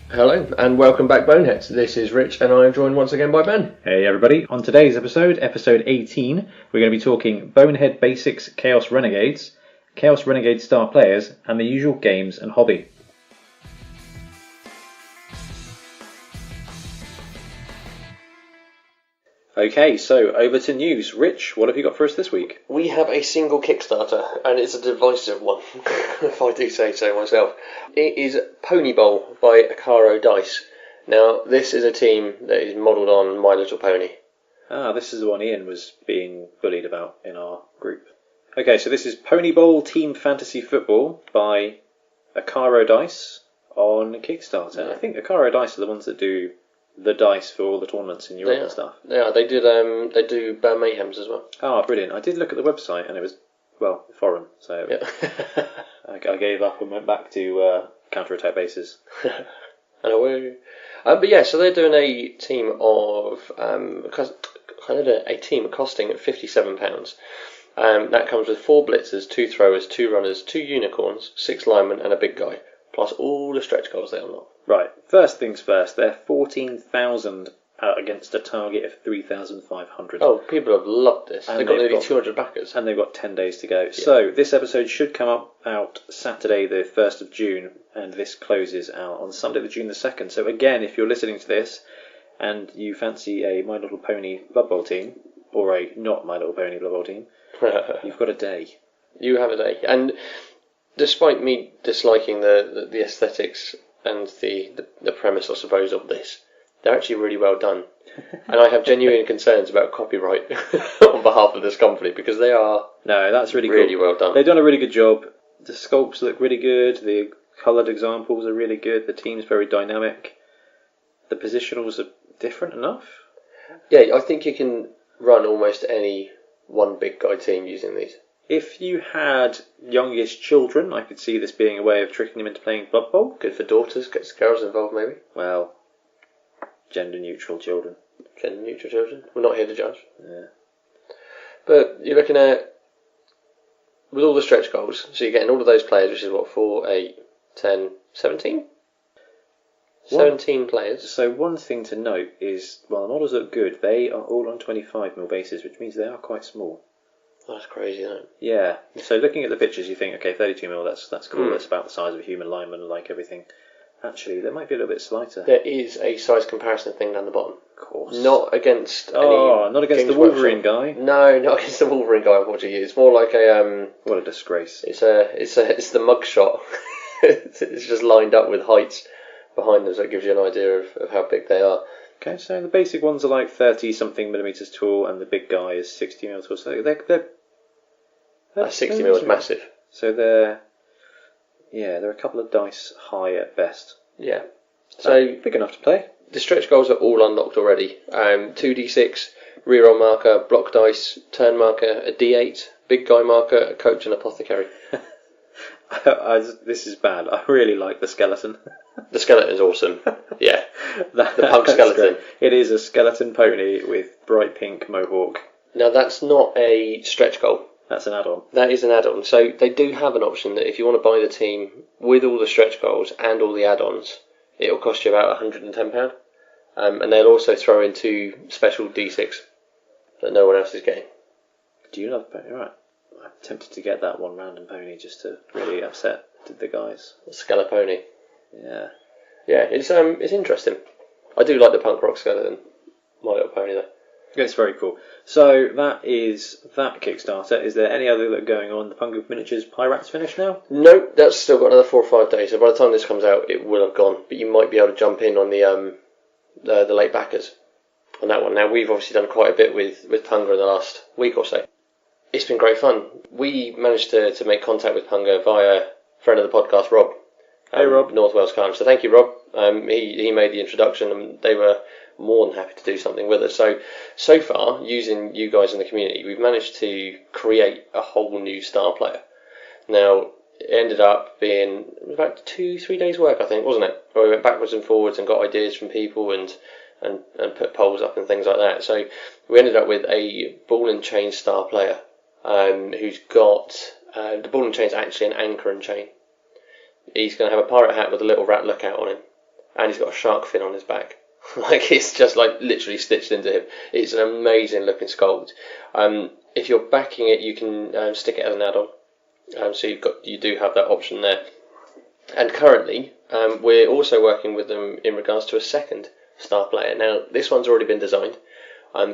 Hello and welcome back, Boneheads. This is Rich and I am joined once again by Ben. Hey everybody, on today's episode 18, we're going to be talking Bonehead Basics Chaos Renegades, Chaos Renegade Star Players, and the usual games and hobby. Okay, so over to news. Rich, what have you got for us this week? We have a single Kickstarter and it's a divisive one, if I do say so myself. It is Pony Bowl by Akaro Dice. Now, this is a team that is modelled on My Little Pony. Ah, this is the one Ian was being bullied about in our group. Okay, so this is Pony Bowl Team Fantasy Football by Akaro Dice on Kickstarter. Yeah. I think Akaro Dice are the ones that do the dice for all the tournaments in Europe and stuff. Yeah, they do Mayhems as well. Oh, brilliant. I did look at the website and it was, well, foreign, so Yeah. I gave up and went back to counter-attack bases. But yeah, so they're doing a team of a team costing £57. That comes with 4 blitzers, 2 throwers, 2 runners, 2 unicorns, 6 linemen, and a big guy, plus all the stretch goals they unlock. Right, first things first, they're 14,000 against a target of 3,500. Oh, people have loved this. And They've got nearly 200 backers. And they've got 10 days to go. Yeah. So this episode should come out Saturday the 1st of June, and this closes out on Sunday the June the 2nd. So again, if you're listening to this and you fancy a My Little Pony Blood Bowl team, or a not My Little Pony Blood Bowl team, you've got a day. You have a day. And despite me disliking the aesthetics and the premise, I suppose, of this, they're actually really well done. And I have genuine concerns about copyright on behalf of this company, because they are that's really cool. Well done. They've done a really good job. The sculpts look really good. The coloured examples are really good. The team's very dynamic. The positionals are different enough. Yeah, I think you can run almost any one big guy team using these. If you had youngish children, I could see this being a way of tricking them into playing Blood Bowl. Good for daughters, gets girls involved maybe. Well, gender-neutral children. Gender-neutral children. We're not here to judge. Yeah. But you're looking at, with all the stretch goals, so you're getting all of those players, which is what, 4, 8, 10, 17? 17 players. So one thing to note is, while the models look good, they are all on 25mm bases, which means they are quite small. That's crazy, isn't it? Yeah. So looking at the pictures, you think, okay, 32mm, that's cool. That's about the size of a human lineman, like everything. Actually, they might be a little bit slighter. There is a size comparison thing down the bottom. Of course. Not against not against the Wolverine guy. No, not against the Wolverine guy, unfortunately. It's more like a what a disgrace. It's the mugshot. It's just lined up with heights behind them, so it gives you an idea of how big they are. Okay, so the basic ones are like 30-something millimeters tall, and the big guy is 60mm tall. So they're 60mm is massive. So they're a couple of dice high at best. Yeah. So big enough to play. The stretch goals are all unlocked already. 2d6, reroll marker, block dice, turn marker, a d8, big guy marker, a coach, and apothecary. This is bad. I really like the skeleton. The skeleton's awesome. Yeah. The punk skeleton. Great. It is a skeleton pony with bright pink mohawk. Now that's not a stretch goal. That's an add-on. That is an add-on. So they do have an option that if you want to buy the team with all the stretch goals and all the add-ons, it'll cost you about £110. And they'll also throw in 2 special D6 that no one else is getting. Do you love pony? Right. I'm tempted to get that one random pony just to really upset the guys. The Skelepony. Yeah. Yeah, it's interesting. I do like the punk rock skeleton. My Little Pony though. It's very cool. So that is that Kickstarter. Is there any other that are going on? The Punga Miniatures Pirates finished now? No, that's still got another 4 or 5 days. So by the time this comes out, it will have gone. But you might be able to jump in on the late backers on that one. Now we've obviously done quite a bit with Punga in the last week or so. It's been great fun. We managed to make contact with Punga via a friend of the podcast, Rob. Hey Rob. North Wales Carnage. So thank you, Rob. He made the introduction and they were more than happy to do something with us. So far, using you guys in the community, we've managed to create a whole new star player. Now, it ended up being about 2-3 days work, I think, wasn't it? Where we went backwards and forwards and got ideas from people and put polls up and things like that. So we ended up with a ball and chain star player who's got the ball and chain's actually an anchor and chain. He's going to have a pirate hat with a little rat lookout on him. and he's got a shark fin on his back. Like, it's just like literally stitched into him. It's an amazing looking sculpt. If you're backing it, you can stick it as an add-on. So you do have that option there. And currently, we're also working with them in regards to a second star player. Now, this one's already been designed.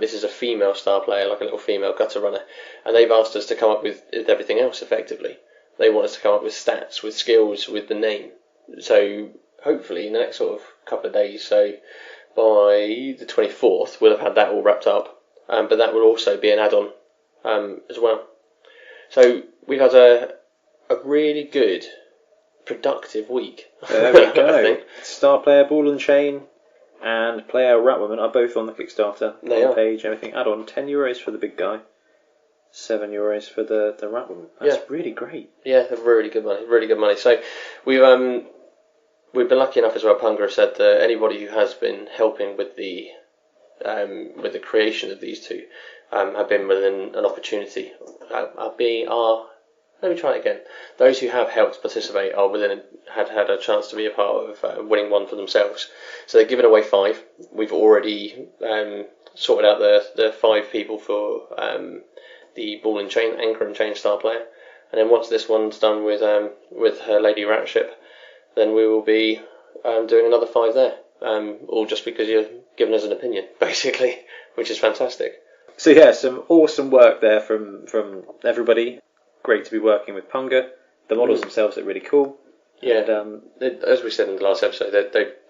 This is a female star player, like a little female gutter runner, and they've asked us to come up with everything else effectively. They want us to come up with stats, with skills, with the name. So hopefully in the next sort of couple of days, so by the 24th, we'll have had that all wrapped up. But that will also be an add-on as well. So we've had a really good, productive week. There we go. I think. Star player Ball and Chain and player Ratmen are both on the Kickstarter page. Everything add-on, €10 for the big guy, €7 for the Ratmen. That's really great. Yeah, they're really good money. Really good money. So we've been lucky enough as well. Punga said that anybody who has been helping with the creation of these two have been within an opportunity. Let me try it again. Those who have helped participate are had a chance to be a part of winning one for themselves. So they're giving away 5. We've already sorted out the 5 people for the ball and chain, anchor and chain star player. And then once this one's done with her lady ratship, then we will be doing another 5 there. All just because you're giving us an opinion, basically, which is fantastic. So yeah, some awesome work there from everybody. Great to be working with Punga. The models themselves are really cool. Yeah, and, as we said in the last episode,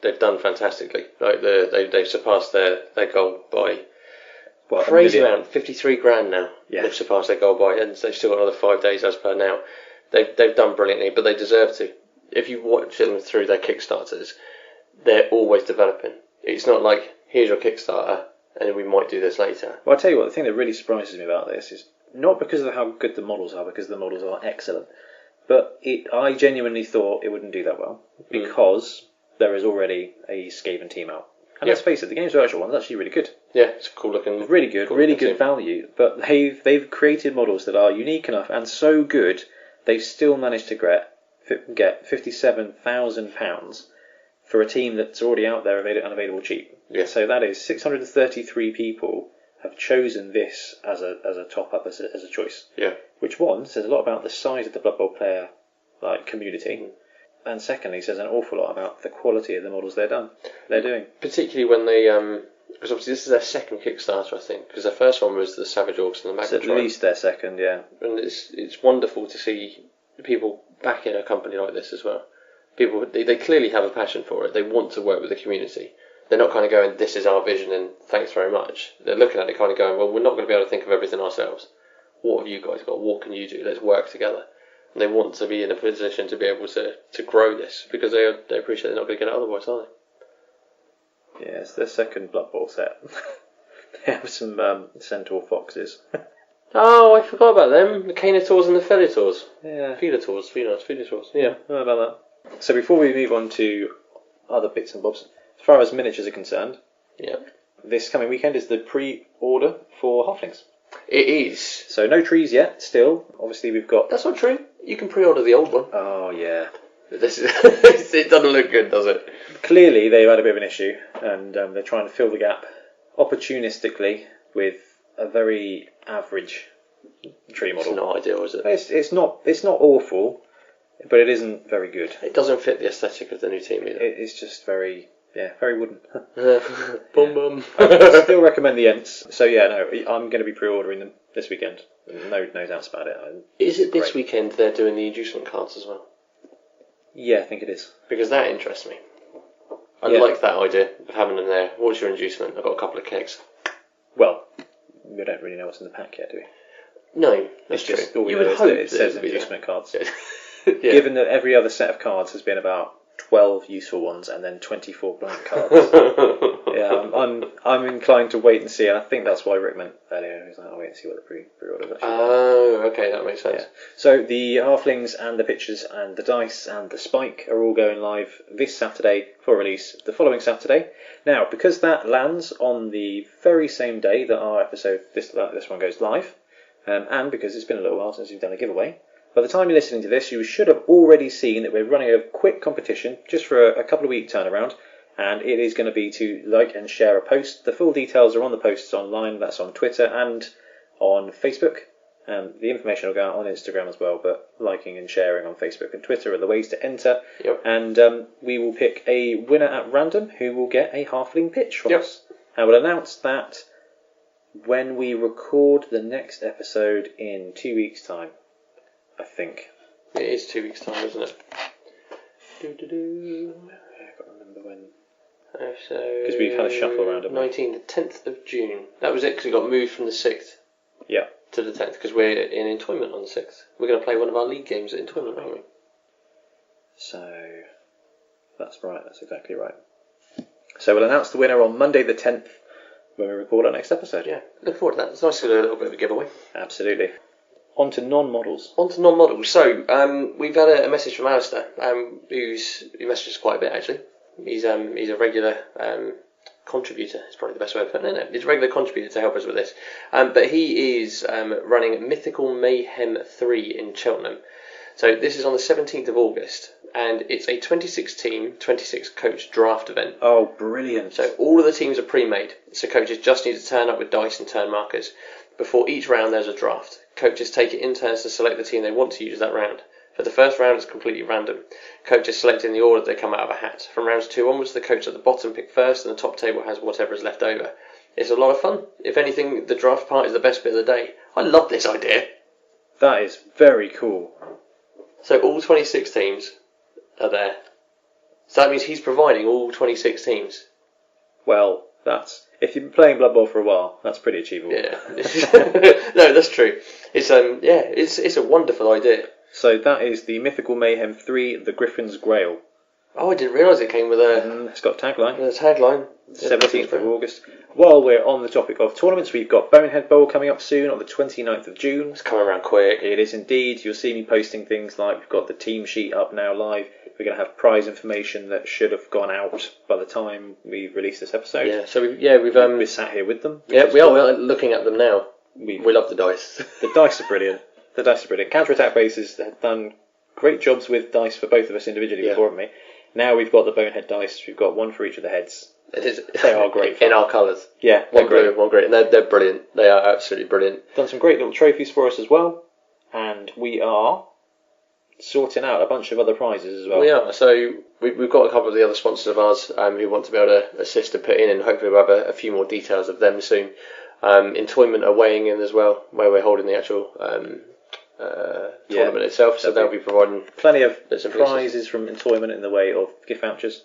they've done fantastically. Like they've surpassed their goal by crazy amount, 53 grand now. Yeah. They've surpassed their goal by, and they've still got another 5 days as per now. They've done brilliantly, but they deserve to. If you watch them through their Kickstarters, they're always developing. It's not like, here's your Kickstarter, and we might do this later. Well, I'll tell you what, the thing that really surprises me about this is not because of how good the models are, because the models are excellent, but I genuinely thought it wouldn't do that well, because there is already a Skaven team out. And let's face it, the Games Workshop one's actually really good. Yeah, it's cool looking. It's really good, really good value, but they've created models that are unique enough and so good, they've still managed to get £57,000 for a team that's already out there and available cheap. Yeah. So that is 633 people have chosen this as a top up, as a choice. Yeah. Which says a lot about the size of the Blood Bowl player community, and secondly says an awful lot about the quality of the models they're doing. Particularly when they because obviously this is their second Kickstarter, I think, because their first one was the Savage Orcs and the Magma. It's at least their second, yeah. And it's wonderful to see people backing a company like this as well. People they clearly have a passion for it. They want to work with the community. They're not kind of going, this is our vision and thanks very much. They're looking at it kind of going, well, we're not going to be able to think of everything ourselves. What have you guys got? What can you do? Let's work together. And they want to be in a position to be able to grow this, because they appreciate they're not going to get it otherwise, are they? Yeah, it's their second Blood Bowl set. They have some Centaur Foxes. Oh, I forgot about them. The Canitors and the Felitors. Yeah. Felators. Yeah. How about that? So before we move on to other bits and bobs, as far as miniatures are concerned, this coming weekend is the pre-order for Halflings. It is. So no trees yet, still. Obviously we've got... That's not true. You can pre-order the old one. Oh, yeah. It doesn't look good, does it? Clearly they've had a bit of an issue, and they're trying to fill the gap opportunistically with a very average tree model. It's not ideal, is it? It's not awful, but it isn't very good. It doesn't fit the aesthetic of the new team either. It's just very wooden. Bum. I still recommend the Ents. So I'm going to be pre-ordering them this weekend. No doubts about it. Is it this weekend they're doing the inducement cards as well? Yeah, I think it is. Because that interests me. I like that idea of having them there. What's your inducement? I've got a couple of kegs. Well, we don't really know what's in the pack yet, do we? No, that's true. Just all we know is that it says inducement cards. Given that every other set of cards has been about 12 useful ones and then 24 blank cards. I'm inclined to wait and see, and I think that's why Rick meant earlier. He was like, I'll wait and see what the pre-order is. Oh, okay, that makes sense. Yeah. So the Halflings and the pictures and the dice and the spike are all going live this Saturday for release the following Saturday. Now, because that lands on the very same day that our episode, this one goes live, and because it's been a little while since we've done a giveaway, by the time you're listening to this, you should have already seen that we're running a quick competition, just for a couple of week turnaround, And it is going to be to like and share a post. The full details are on the posts online. That's on Twitter and on Facebook. The information will go out on Instagram as well, but liking and sharing on Facebook and Twitter are the ways to enter. Yep. And we will pick a winner at random who will get a halfling pitch from us. And we'll announce that when we record the next episode in 2 weeks' time, I think. It is 2 weeks' time, isn't it? I can't remember when. Because we've had a shuffle around, haven't we? 10th of June. That was it, because it got moved from the 6th. Yeah. To the 10th, because we're in Entoyment on the 6th. We're going to play one of our league games at Entoyment, aren't we? So, that's right, that's exactly right. So we'll announce the winner on Monday the 10th when we record our next episode. Yeah, look forward to that. It's nice to do a little bit of a giveaway. Absolutely. On to non-models. So, we've had a message from Alistair, who messaged us quite a bit, actually. He's a regular contributor, is probably the best way of putting it. He's a regular contributor to help us with this. But he is running Mythical Mayhem III in Cheltenham. So this is on the 17th of August, and it's a 26-team, 26-coach draft event. Oh, brilliant. So all of the teams are pre-made, so coaches just need to turn up with dice and turn markers. Before each round there's a draft. Coaches take it in turns to select the team they want to use that round. For the first round, it's completely random. Coaches select in the order they come out of a hat. From rounds 2 onwards, the coach at the bottom pick first, and the top table has whatever is left over. It's a lot of fun. If anything, the draft part is the best bit of the day. I love this idea. That is very cool. So all 26 teams are there. So that means he's providing all 26 teams. Well, if you've been playing Blood Bowl for a while, that's pretty achievable. Yeah. No, that's true. It's a wonderful idea. So that is the Mythical Mayhem 3, The Griffin's Grail. Oh, I didn't realise it came with It's got a tagline. 17th of August. While we're on the topic of tournaments, we've got Bonehead Bowl coming up soon on the 29th of June. It's coming around quick. It is indeed. You'll see me posting things like we've got the team sheet up now live. We're going to have prize information that should have gone out by the time we release this episode. Yeah, so we've sat here with them. Yeah, we are. We're looking at them now. We love the dice. The dice are brilliant. Counter-attack bases have done great jobs with dice for both of us individually before, haven't we? Now we've got the Bonehead dice. We've got one for each of the heads. They are great fun. In our colours. Yeah, one blue, one green. They're brilliant. They are absolutely brilliant. Done some great little trophies for us as well, and we are sorting out a bunch of other prizes as well. We are. So we've got a couple of the other sponsors of ours who want to be able to assist and put in, and hopefully we'll have a few more details of them soon. Entoyment are weighing in as well, where we're holding the actual tournament itself, so they'll be providing plenty of prizes from Entoyment in the way of gift vouchers,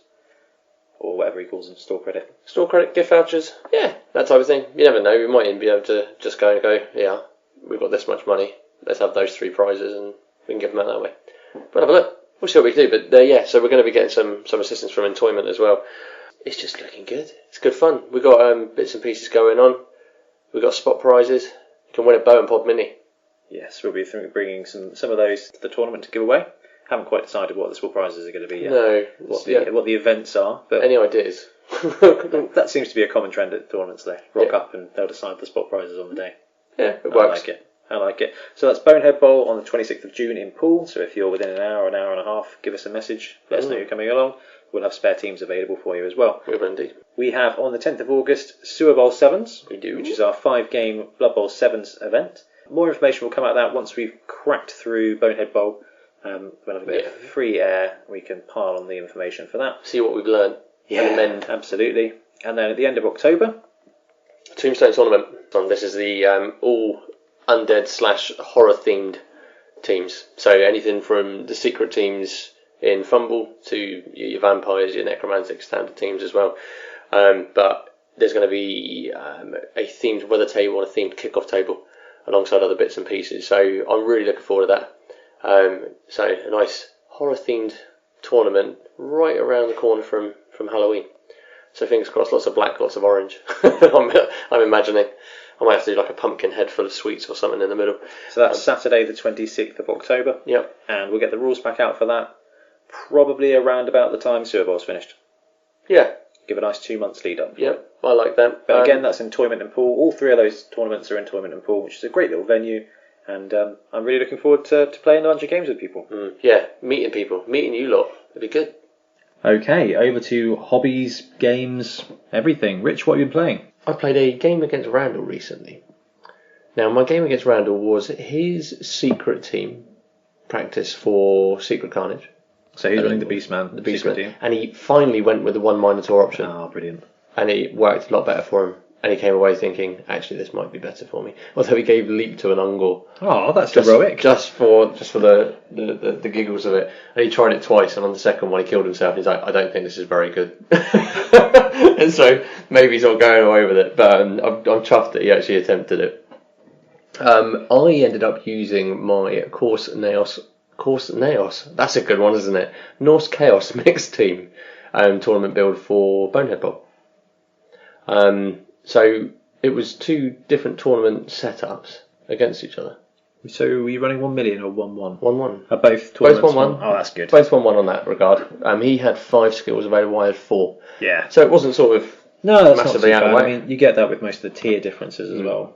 or whatever he calls them, store credit, gift vouchers, that type of thing. You never know, we might even be able to just go, yeah, we've got this much money, let's have those 3 prizes and we can give them out that way. But have a look, we'll see what we can do. But so we're going to be getting some assistance from Entoyment as well. It's just looking good. It's good fun. We've got bits and pieces going on. We've got spot prizes. You can win a bow and pod mini. Yes, we'll be bringing some of those to the tournament to give away. Haven't quite decided what the sport prizes are going to be yet. No. What the events are. But any ideas? That seems to be a common trend at tournaments, though. Rock up and they'll decide the spot prizes on the day. Yeah, it works. I like it. So that's Bonehead Bowl on the 26th of June in Poole. So if you're within an hour and a half, give us a message. Let us know you're coming along. We'll have spare teams available for you as well. We will indeed. We have on the 10th of August Sewer Bowl Sevens. We do. Which is our 5-game Blood Bowl Sevens event. More information will come out of that once we've cracked through Bonehead Bowl. We'll have a bit of free air. We can pile on the information for that. See what we've learned. Yeah, absolutely. And then at the end of October, Tombstone Tournament. This is the all undead / horror themed teams. So anything from the secret teams in Fumble to your vampires, your necromantic standard teams as well. But there's going to be a themed weather table and a themed kickoff table alongside other bits and pieces. So I'm really looking forward to that. So a nice horror themed tournament right around the corner from Halloween. So fingers crossed, lots of black, lots of orange. I'm imagining. I might have to do like a pumpkin head full of sweets or something in the middle. So that's Saturday the 26th of October. Yep. And we'll get the rules back out for that probably around about the time Sewer Bowl's finished. Yeah. Give a nice 2 months lead up. Yep, I like that. But again, that's in Entoyment and Poole. All 3 of those tournaments are in Entoyment and Poole, which is a great little venue. And I'm really looking forward to playing a bunch of games with people. Yeah, meeting people. Meeting you lot. It'd be good. Okay, over to hobbies, games, everything. Rich, what have you been playing? I played a game against Randall recently. Now, my game against Randall was his secret team practice for Secret Carnage. So he's running the Beastman, The secret Beastman. team. And he finally went with the one Minotaur option. Oh, brilliant. And it worked a lot better for him. And he came away thinking, actually, this might be better for me. Although he gave Leap to an Ungor. Oh, that's heroic. Just for the giggles of it. And he tried it twice, and on the second one he killed himself. He's like, I don't think this is very good. And so maybe he's not going away with it. But I'm chuffed that he actually attempted it. I ended up using my Course Naos. That's a good one, isn't it? Norse Chaos mixed team tournament build for Bonehead Bowl. So it was 2 different tournament setups against each other. So were you running 1 million or 1-1? 1-1. Both tournaments? 1-1. Oh, that's good. Both 1-1 on that regard. He had 5 skills available, I had 4. Yeah. So it wasn't sort of that's massively not too out of bad. the way. I mean, you get that with most of the tier differences as well.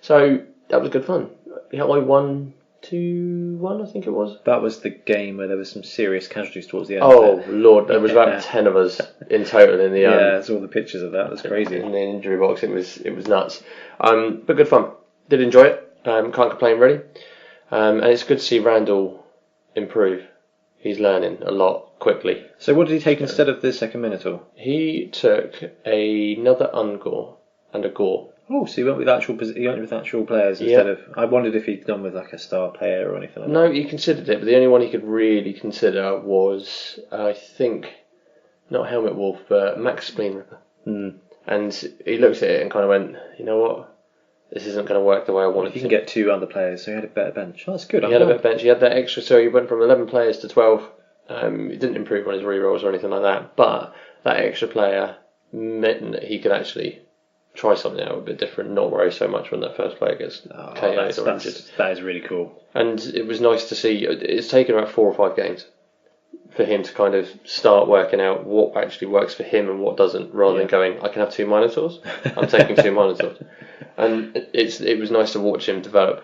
So that was good fun. Yeah, I won 2-1, I think it was. That was the game where there was some serious casualties towards the end. Oh Lord, there was about 10 of us in total in the yeah, I saw the pictures of that. That's crazy. in the injury box. It was nuts. But good fun. Did enjoy it. Can't complain really. And it's good to see Randall improve. He's learning a lot quickly. So what did he take instead of the second Minotaur? He took another Ungor and a Gore. Oh, so he went with actual players instead of... I wondered if he'd gone with like a star player or anything like that. No, he considered it, but the only one he could really consider was, I think, not Helmet Wolf, but Max Spleen Ripper. And he looked at it and kind of went, you know what? This isn't going to work the way I want it to. You can get 2 other players, so he had a better bench. Oh, that's good. He had a better bench. He had that extra, so he went from 11 players to 12. He didn't improve on his rerolls or anything like that, but that extra player meant that he could actually try something out a bit different, not worry so much when that first player gets KO'd or injured. That is really cool. And it was nice to see. It's taken about 4 or 5 games for him to kind of start working out what actually works for him and what doesn't, rather than going, I can have 2 Minotaurs. I'm taking 2 Minotaurs. And it was nice to watch him develop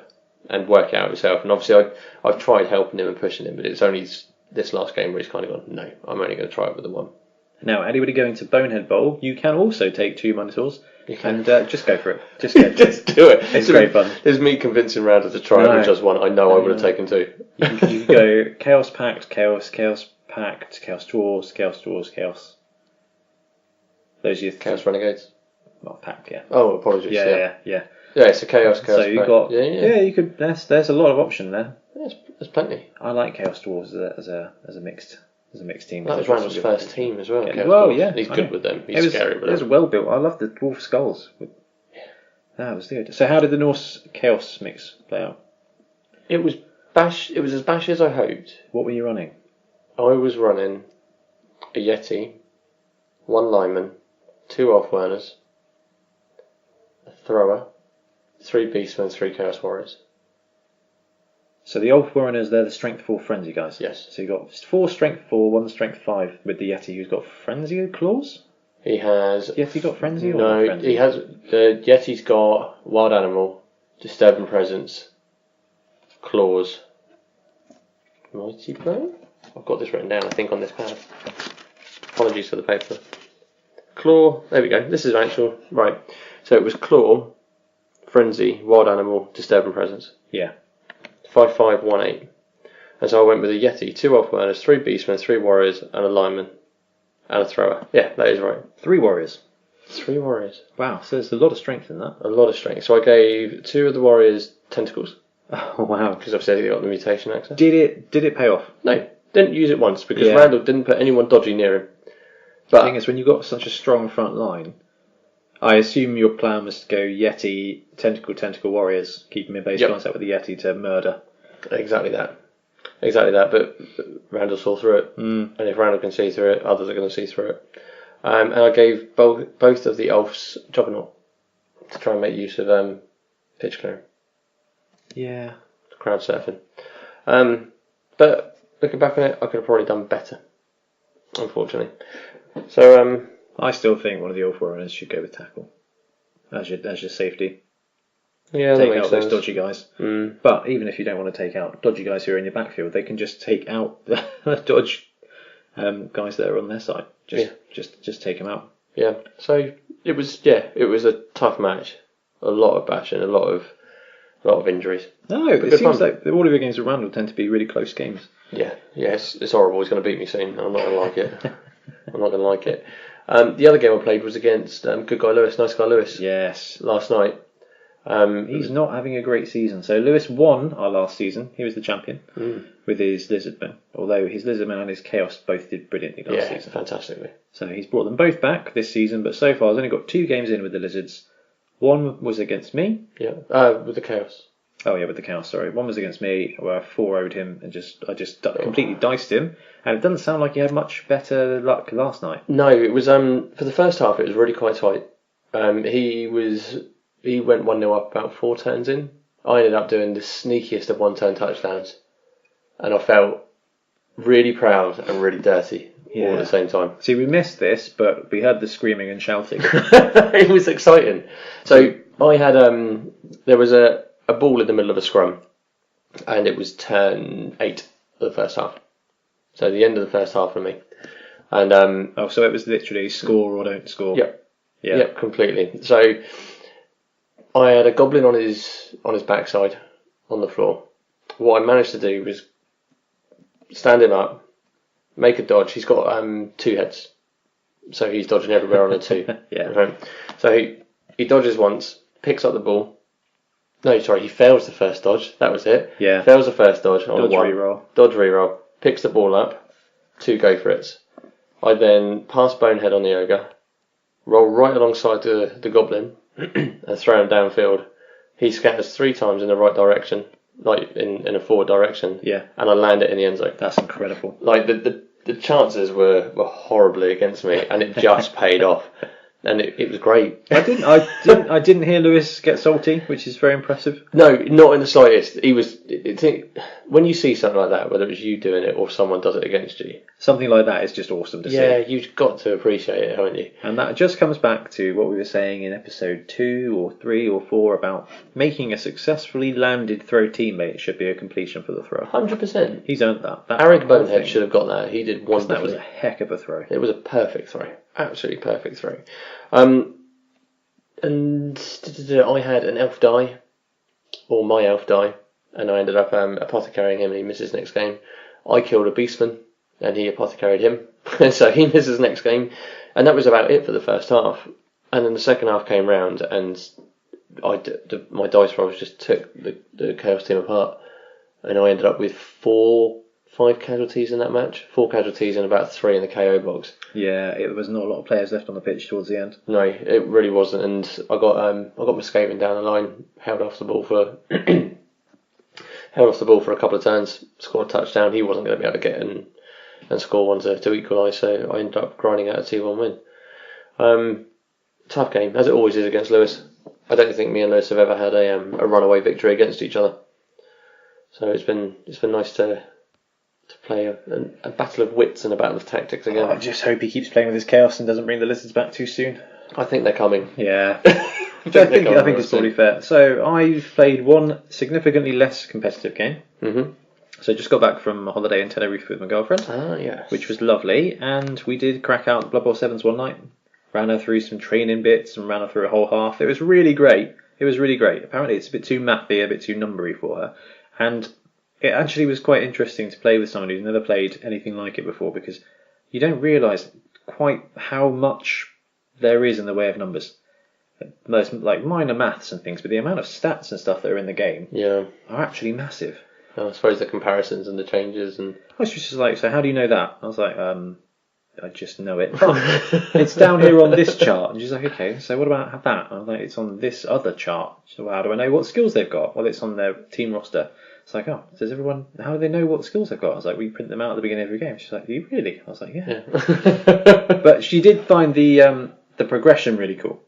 and work it out himself. And obviously I've tried helping him and pushing him, but it's only this last game where he's kind of gone, no, I'm only going to try it with the 1. Now, anybody going to Bonehead Bowl, you can also take 2 Minotaurs. And just go for it. Just go for just do it. It's great fun. There's me convincing Randall to try it with just 1. I know I would have taken 2. You can go Chaos Pact, Chaos Pact, Chaos Dwarves, Chaos. Those are your Chaos Renegades. Well, Pact, yeah. Oh, apologies. Yeah. Yeah, it's a Chaos So you Pact. got you could. There's a lot of option there. There's plenty. I like Chaos Dwarves as a mixed team. That was Randall's first team as well. Yeah. Well, Dwarves. Yeah, he's good with them. He's scary with them. It was well built. I love the dwarf skulls. That was good. So how did the Norse Chaos mix play out? It was bash. It was as bashy as I hoped. What were you running? I was running a Yeti, 1 lineman, 2 off-werners, a thrower, 3 beastmen, 3 chaos warriors. So the Old Warriors, they're the Strength 4 Frenzy guys. Yes. So you got 4 Strength 4, 1 Strength 5 with the Yeti, who's got Frenzy claws. He has. Yeti got Frenzy or no? Frenzy? He has. The Yeti's got Wild Animal, Disturbing Presence, Claws, Mighty Blow. I've got this written down, I think, on this pad. Apologies for the paper. Claw. There we go. This is actual. Right. So it was Claw, Frenzy, Wild Animal, Disturbing Presence. Yeah. 5-5-1-8. And so I went with a Yeti, 2 off-burners, 3 beastmen, 3 warriors, and a lineman, and a thrower. Yeah, that is right. 3 warriors. 3 warriors. Wow, so there's a lot of strength in that. A lot of strength. So I gave 2 of the warriors tentacles. Oh wow! Because obviously they got the mutation access. Did it pay off? No, didn't use it once because Randall didn't put anyone dodgy near him. But the thing is, when you've got such a strong front line, I assume your plan was to go Yeti, tentacle warriors, keep him in base contact with the Yeti to murder. Exactly that. But Randall saw through it, and if Randall can see through it, others are going to see through it. And I gave both of the elves Juggernaut to try and make use of pitch clearing. Yeah. Crowd surfing. But looking back on it, I could have probably done better, unfortunately. So I still think one of the Elf Warriors should go with tackle as your safety. Yeah, take that makes out sense. those dodgy guys. But even if you don't want to take out dodgy guys who are in your backfield, they can just take out the dodge guys that are on their side. Just take them out. Yeah. So it was a tough match. A lot of bashing, a lot of injuries. No, it seems like all of your games around will tend to be really close games. Yeah, it's horrible. He's going to beat me soon. I'm not going to like it. I'm not going to like it. The other game I played was against Good Guy Lewis, Nice Guy Lewis. Yes. Last night. He's not having a great season. So Lewis won our last season. He was the champion with his Lizardman. Although his Lizardman and his Chaos both did brilliantly last season. Fantastically. So he's brought them both back this season. But so far, he's only got 2 games in with the Lizards. One was against me. Yeah, with the Chaos. Oh yeah, with the Chaos. Sorry, one was against me where I 4-0'd him and I just completely diced him. And it doesn't sound like he had much better luck last night. No, it was for the first half. It was really quite tight. He went 1-0 up about 4 turns in. I ended up doing the sneakiest of 1-turn touchdowns, and I felt really proud and really dirty all at the same time. See, we missed this, but we heard the screaming and shouting. It was exciting. So I had there was a ball in the middle of a scrum, and it was turn 8 of the first half. So the end of the first half for me. And so it was literally score or don't score. Yep, completely. So I had a goblin on his backside on the floor. What I managed to do was stand him up, make a dodge. He's got 2 heads, so he's dodging everywhere on a 2. Yeah. Right? So he dodges once, picks up the ball. No, sorry, he fails the first dodge. That was it. Yeah. Fails the first dodge on dodge 1. Reroll. Dodge reroll. Picks the ball up. 2 go for it. I then pass Bonehead on the ogre, roll right alongside the goblin, and throw him downfield. He scatters 3 times in the right direction, like in a forward direction. Yeah. And I land it in the end zone. That's incredible. Like the chances were horribly against me, and it just paid off. And it was great. I didn't hear Lewis get salty, which is very impressive. No, not in the slightest. He was. When you see something like that, whether it's you doing it or someone does it against you, something like that is just awesome to see. Yeah, you've got to appreciate it, haven't you? And that just comes back to what we were saying in episode 2 or 3 or 4 about making a successfully landed throw teammate should be a completion for the throw. 100%. He's earned that. Eric Bonehead should have got that. He did wonderfully. That was a heck of a throw. It was a perfect throw. Absolutely perfect throw. And I had an elf die, or my elf die, and I ended up apothecarying him and he misses next game. I killed a beastman and he apothecaried him, so he misses next game. And that was about it for the first half. And then the second half came round and my dice rolls just took the Chaos team apart, and I ended up with 5 casualties in that match. 4 casualties and about 3 in the KO box. Yeah, it was not a lot of players left on the pitch towards the end. No, it really wasn't. And I got Muscaven down the line, held off the ball for a couple of turns, scored a touchdown. He wasn't going to be able to get in and score one to equalise, so I ended up grinding out a 2-1 win. Tough game, as it always is against Lewis. I don't think me and Lewis have ever had a runaway victory against each other. So it's been nice to play a battle of wits and a battle of tactics again. I just hope he keeps playing with his Chaos and doesn't bring the Lizards back too soon. I think they're coming. Yeah. I think it's probably fair. So I've played one significantly less competitive game. Mm-hmm. So just got back from a holiday in Tenerife with my girlfriend. Yes. Which was lovely, and we did crack out Blood Bowl 7s one night. Ran her through some training bits and ran her through a whole half. It was really great. Apparently it's a bit too mathy, a bit too numbery for her. And it actually was quite interesting to play with someone who's never played anything like it before, because you don't realise quite how much there is in the way of numbers. There's like minor maths and things, but the amount of stats and stuff that are in the game are actually massive. I suppose the comparisons and the changes and... I was just like, so how do you know that? I was like, I just know it. It's down here on this chart. And she's like, okay, so what about that? I was like, it's on this other chart. So well, how do I know what skills they've got? Well, it's on their team roster. It's like, oh, does everyone, how do they know what skills they've got? I was like, we print them out at the beginning of every game. She's like, you really? I was like, yeah. But she did find the progression really cool.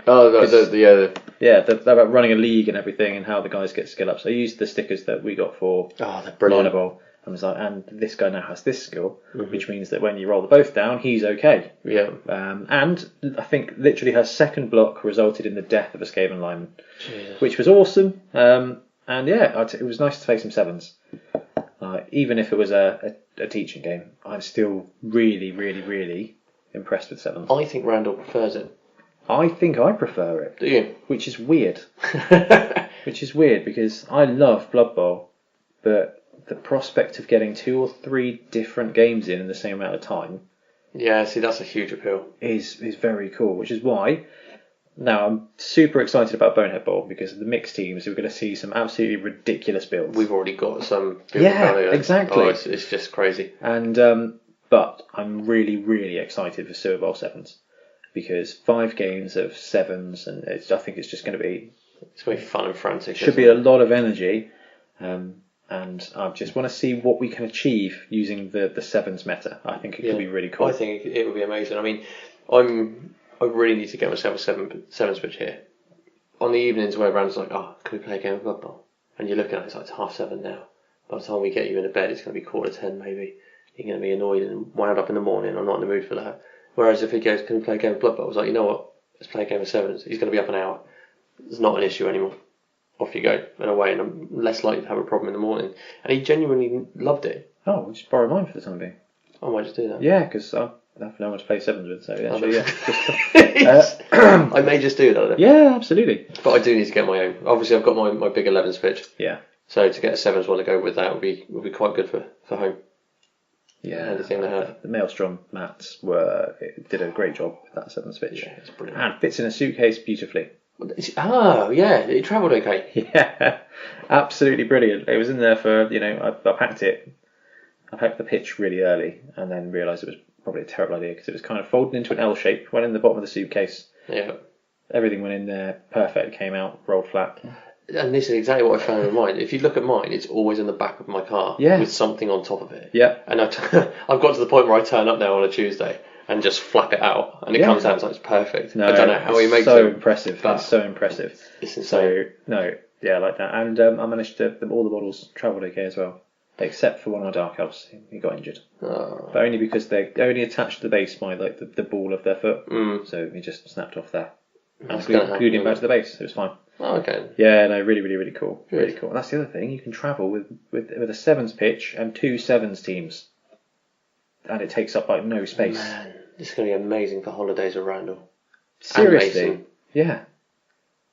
Oh, about running a league and everything and how the guys get skill ups. I used the stickers that we got for they're brilliant. Bowl, and was like, and this guy now has this skill, which means that when you roll the both down, he's okay. Yeah. And I think literally her second block resulted in the death of a Skaven lineman, which was awesome. And yeah, it was nice to play some 7s. Even if it was a teaching game, I'm still really, really, really impressed with sevens. I think Randall prefers it. I think I prefer it. Do you? Which is weird. Which is weird because I love Blood Bowl, but the prospect of getting 2 or 3 different games in the same amount of time. Yeah, see, that's a huge appeal. Is very cool, which is why now I'm super excited about Bonehead Bowl because of the mixed teams. We're going to see some absolutely ridiculous builds. We've already got some builds. Yeah, exactly. Oh, it's just crazy. And but I'm really, really excited for Sewer Bowl sevens because 5 games of sevens, and I think it's just going to be. It's going to be fun and frantic. Should be a lot of energy. And I just want to see what we can achieve using the sevens meta. I think it could be really cool. I think it would be amazing. I mean, I really need to get myself a sevens pitch here. On the evenings where everyone's like, oh, can we play a game of Blood Bowl? And you're looking at it, it's like it's 7:30 now. By the time we get you into bed, it's going to be 9:45 maybe. You're going to be annoyed and wound up in the morning. I'm not in the mood for that. Whereas if he goes, can we play a game of Blood Bowl? I was like, you know what? Let's play a game of sevens. He's going to be up an hour. It's not an issue anymore. Off you go and away, and I'm less likely to have a problem in the morning. And he genuinely loved it. Oh, we'll just borrow mine for the time being. I might just do that. Yeah, because I have no one to play sevens with, so I may just do that. Yeah, absolutely. But I do need to get my own. Obviously, I've got my big 11s pitch. Yeah. So to get a sevens one to go with that would be quite good for home. Yeah. Anything they have. The Maelstrom mats did a great job with that sevens pitch. Yeah, it's brilliant. And fits in a suitcase beautifully. Oh, yeah, it travelled okay. Yeah, absolutely brilliant. It was in there for, I packed it. I packed the pitch really early and then realised it was probably a terrible idea because it was kind of folded into an L shape, went in the bottom of the suitcase. Yeah. Everything went in there, perfect, came out, rolled flat. And this is exactly what I found in mine. If you look at mine, it's always in the back of my car with something on top of it. Yeah. And I've got to the point where I turn up now on a Tuesday and just flap it out, and it comes out and it's perfect. No, I don't know how he makes it. So impressive. It's so impressive. It's insane. So, no, yeah, I like that. And I managed to, all the models travelled okay as well, except for one of my Dark Elves. He got injured. Oh. But only because they're only attached to the base by like the ball of their foot. Mm. So he just snapped off there. And That's glued him back to the base. It was fine. Oh, okay. Yeah, no, really, really, really cool. Good. Really cool. And that's the other thing. You can travel with a sevens pitch and 2 sevens teams. And it takes up like no space. Man, this is going to be amazing for holidays with Randall. Seriously. Yeah.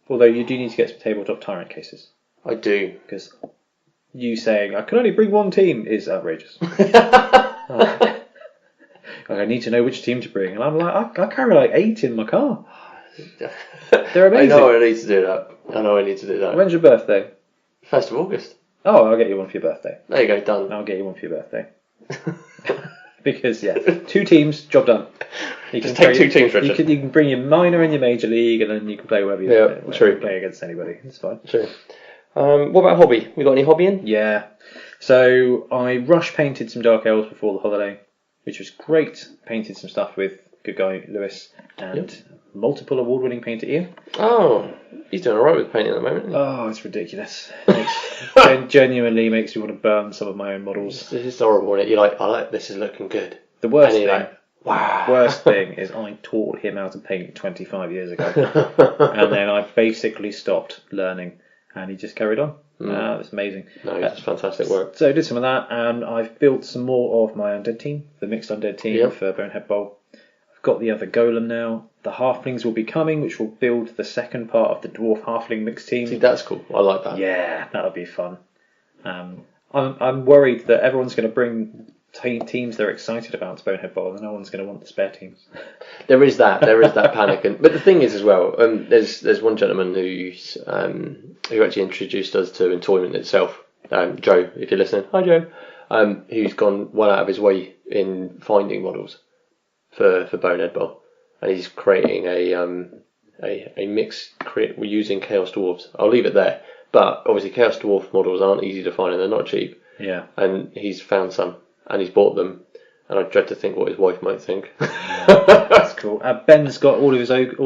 Although you do need to get some tabletop tyrant cases. I do. Because you saying, I can only bring 1 team is outrageous. I need to know which team to bring. And I'm like, I carry like 8 in my car. They're amazing. I know I need to do that. When's your birthday? 1st of August. Oh, I'll get you one for your birthday. There you go, done. I'll get you one for your birthday. Because, 2 teams, job done. You Just take 2 teams, Richard. You can bring your minor and your major league, and then you can play wherever you want. True. Play against anybody. It's fine. True. What about hobby? We got any hobby in? Yeah. So I rush painted some Dark Elves before the holiday, which was great. Painted some stuff with good guy Lewis and multiple award-winning painter Ian. Oh, he's doing alright with painting at the moment. Oh, it's ridiculous. It genuinely makes me want to burn some of my own models. It's horrible, isn't it? You're like, this is looking good. The worst thing, like, wow. Worst thing is I taught him how to paint 25 years ago, and then I basically stopped learning, and he just carried on. It's amazing. No, it's fantastic work. So I did some of that, and I've built some more of my undead team, the mixed undead team for Bonehead Bowl. I've got the other golem now. The halflings will be coming, which will build the second part of the dwarf halfling mixed team. See, that's cool. I like that. Yeah, that'll be fun. I'm worried that everyone's going to bring teams they're excited about to Bonehead Bowl, and no one's going to want the spare teams. There is that panic, but the thing is as well. There's one gentleman who actually introduced us to Entoyment itself. Joe, if you're listening, hi Joe. Who's gone well out of his way in finding models for Bonehead Bowl, and he's creating a mix. We're using Chaos Dwarves. I'll leave it there. But obviously, Chaos Dwarf models aren't easy to find, and they're not cheap. Yeah. And he's found some, and he's bought them. And I dread to think what his wife might think. That's cool. Ben's got all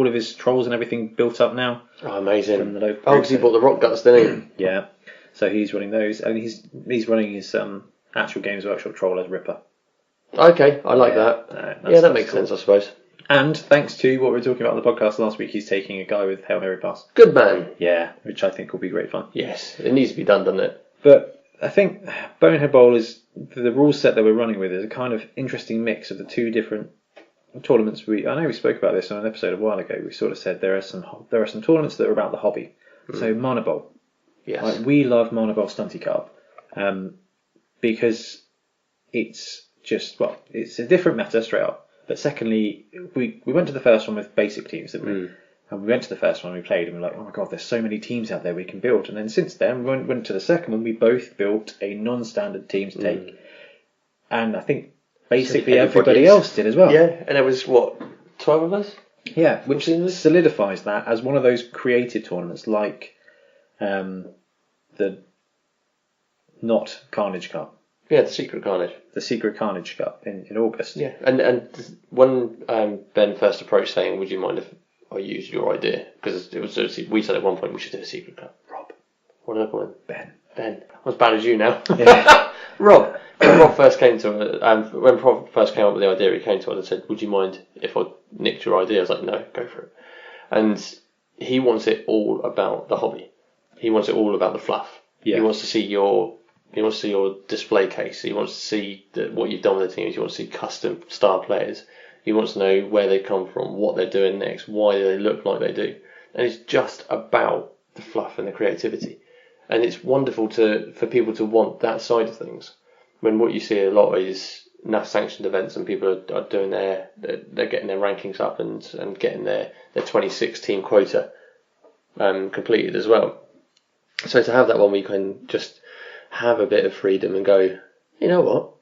of his trolls and everything built up now. Oh, amazing! From the local because he bought the rock guts, didn't he? Yeah. So he's running those, and he's running his actual Games Workshop troll as Ripper. Okay, I like that. That makes sense, I suppose. And thanks to what we were talking about on the podcast last week, he's taking a guy with Hail Mary Pass. Good man. Yeah, which I think will be great fun. Yes, it needs to be done, doesn't it? But I think Bonehead Bowl is the rule set that we're running with is a kind of interesting mix of the two different tournaments. I know we spoke about this on an episode a while ago. We sort of said there are some tournaments that are about the hobby. So Mana Bowl. Yes. Like, we love Mana Bowl Stunty Cup because it's just, well, it's a different meta straight up. But secondly, we went to the first one with basic teams, didn't we? And we went to the first one, we played, and we were like, oh my god, there's so many teams out there we can build. And then since then, we went to the second one, we both built a non-standard team to take. And I think basically everybody else did as well. Yeah, and there was, 12 of us? Yeah, which solidifies that as one of those creative tournaments like the not Carnage Cup. Yeah, the Secret Carnage. The Secret Carnage Cup in August. Yeah, and when Ben first approached saying, would you mind if I used your idea? Because it was we said at one point we should do a Secret Cup. Rob. What did I call him? Ben. I'm as bad as you now. Yeah. Rob. When Rob first came to when Rob first came up with the idea, he came to us and said, would you mind if I nicked your idea? I was like, no, go for it. And he wants it all about the hobby. He wants it all about the fluff. Yeah. He wants to see your display case. He wants to see what you've done with the teams. He wants to see custom star players. He wants to know where they come from, what they're doing next, why they look like they do. And it's just about the fluff and the creativity. And it's wonderful for people to want that side of things. When what you see a lot is NAF sanctioned events and people are doing they're getting their rankings up and getting their 26 team quota completed as well. So to have that one where you can just have a bit of freedom and go, you know what,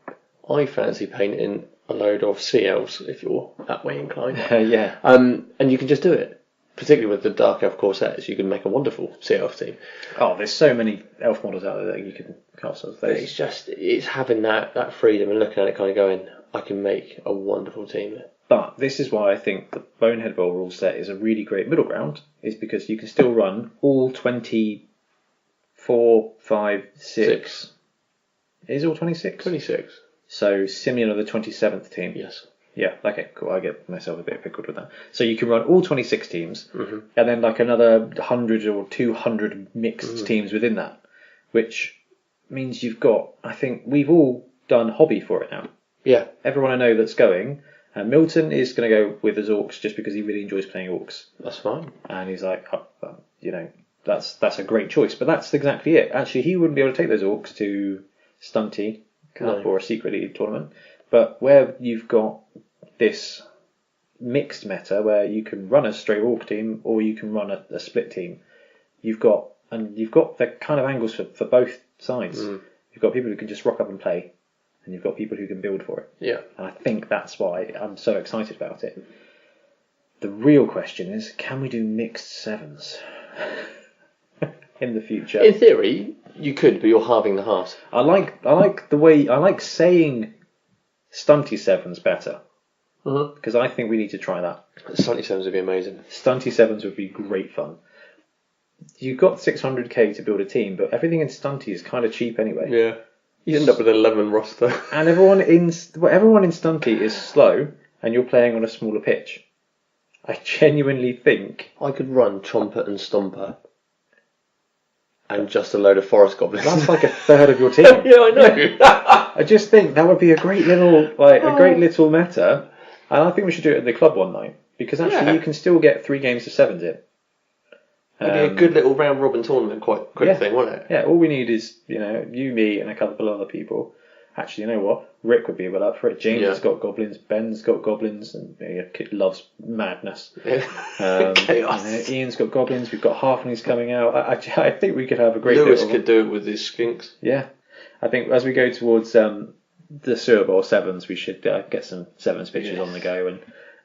I fancy painting a load of sea elves if you're that way inclined. Yeah. And you can just do it. Particularly with the Dark Elf Corsets, you can make a wonderful sea elf team. Oh, there's so many elf models out there that you can cast as those. It's having that freedom and looking at it kind of going, I can make a wonderful team. But this is why I think the Bonehead Bowl rule set is a really great middle ground, is because you can still run all 24, 5, 6. Is it all 26? 26. So similar to the 27th team. Yes. Yeah, okay, cool. I get myself a bit pickled with that. So you can run all 26 teams, and then like another 100 or 200 mixed teams within that, which means you've got, I think we've all done hobby for it now. Yeah. Everyone I know that's going, Milton is going to go with his orcs just because he really enjoys playing orcs. That's fine. And he's like, that's a great choice. But that's exactly it. Actually, he wouldn't be able to take those orcs to Stunty Cup or a Secret League tournament. But where you've got this mixed meta where you can run a straight orc team or you can run a split team, you've got the kind of angles for both sides. You've got people who can just rock up and play, and you've got people who can build for it. Yeah. And I think that's why I'm so excited about it. The real question is, can we do mixed sevens in the future? In theory, you could, but you're halving the halves. I like saying Stunty sevens better. Because I think we need to try that. Stunty sevens would be amazing. Stunty sevens would be great fun. You've got 600k to build a team, but everything in Stunty is kind of cheap anyway. Yeah. You end up with an 11 roster. And everyone in Stunty is slow, and you're playing on a smaller pitch. I genuinely think I could run Chomper and Stomper. And just a load of forest goblins. That's like a third of your team. Yeah, I know. I just think that would be a great little meta. And I think we should do it at the club one night. Because actually you can still get 3 games of sevens in. It'd be a good little round robin tournament, quite quick thing, wouldn't it? Yeah, all we need is, you, me, and a couple of other people. Actually, you know what? Rick would be well up for it. James has got goblins. Ben's got goblins, and he loves madness. Chaos. Ian's got goblins. We've got halflings coming out. I think we could have a great. Lewis could do it with his skinks. Yeah, I think as we go towards the Sewer Bowl sevens, we should get some sevens pictures on the go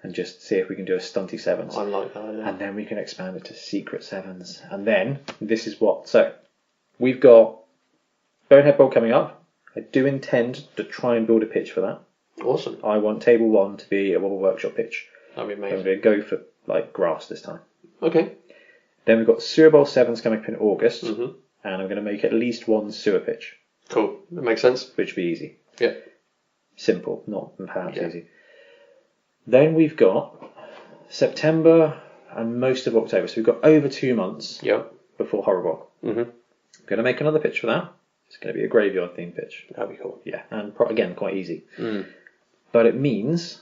and just see if we can do a Stunty sevens. I like that. Yeah. And then we can expand it to secret sevens. And then this is what. So we've got Bonehead Bowl coming up. I do intend to try and build a pitch for that. Awesome. I want table 1 to be a Wobble Workshop pitch. That'd be amazing. I'm going to go for grass this time. Okay. Then we've got Sewer Bowl sevens coming up in August, and I'm going to make at least 1 sewer pitch. Cool. That makes sense. Which would be easy. Yeah. Simple, not perhaps easy. Then we've got September and most of October, so we've got over 2 months before Horror Bowl. I'm going to make another pitch for that. It's going to be a graveyard themed pitch. That'd be cool. Yeah, and again, quite easy. But it means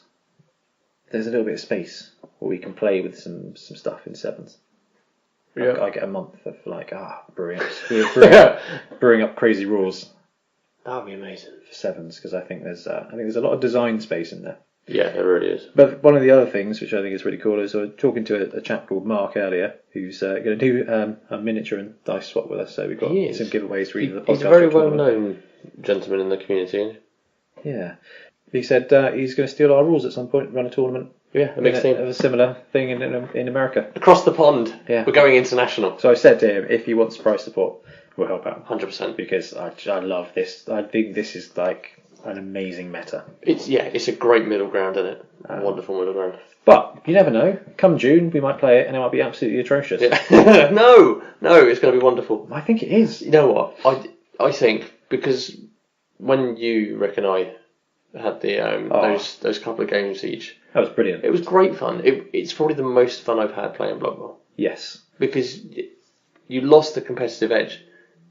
there's a little bit of space where we can play with some stuff in sevens. Yeah. I get a month of brewing up crazy rules. That'd be amazing for sevens, because I think there's a lot of design space in there. Yeah, there really is. But one of the other things which I think is really cool is I was talking to a chap called Mark earlier, who's going to do a miniature and dice swap with us. So we've got some giveaways for either the podcast. He's a very well-known gentleman in the community. Yeah, he said he's going to steal our rules at some point, run a tournament. Yeah, a mixed team of a similar thing in America. Across the pond. Yeah, we're going international. So I said to him, if he wants prize support, we'll help out. 100%. Because I love this. I think this is like an amazing meta. It's a great middle ground, isn't it? A wonderful middle ground. But you never know. Come June, we might play it, and it might be absolutely atrocious. Yeah. No, it's going to be wonderful. I think it is. You know what? I think because when you, Rick, and I had the those couple of games each, that was brilliant. It was great fun. It's probably the most fun I've had playing Blood Bowl. Yes. Because you lost the competitive edge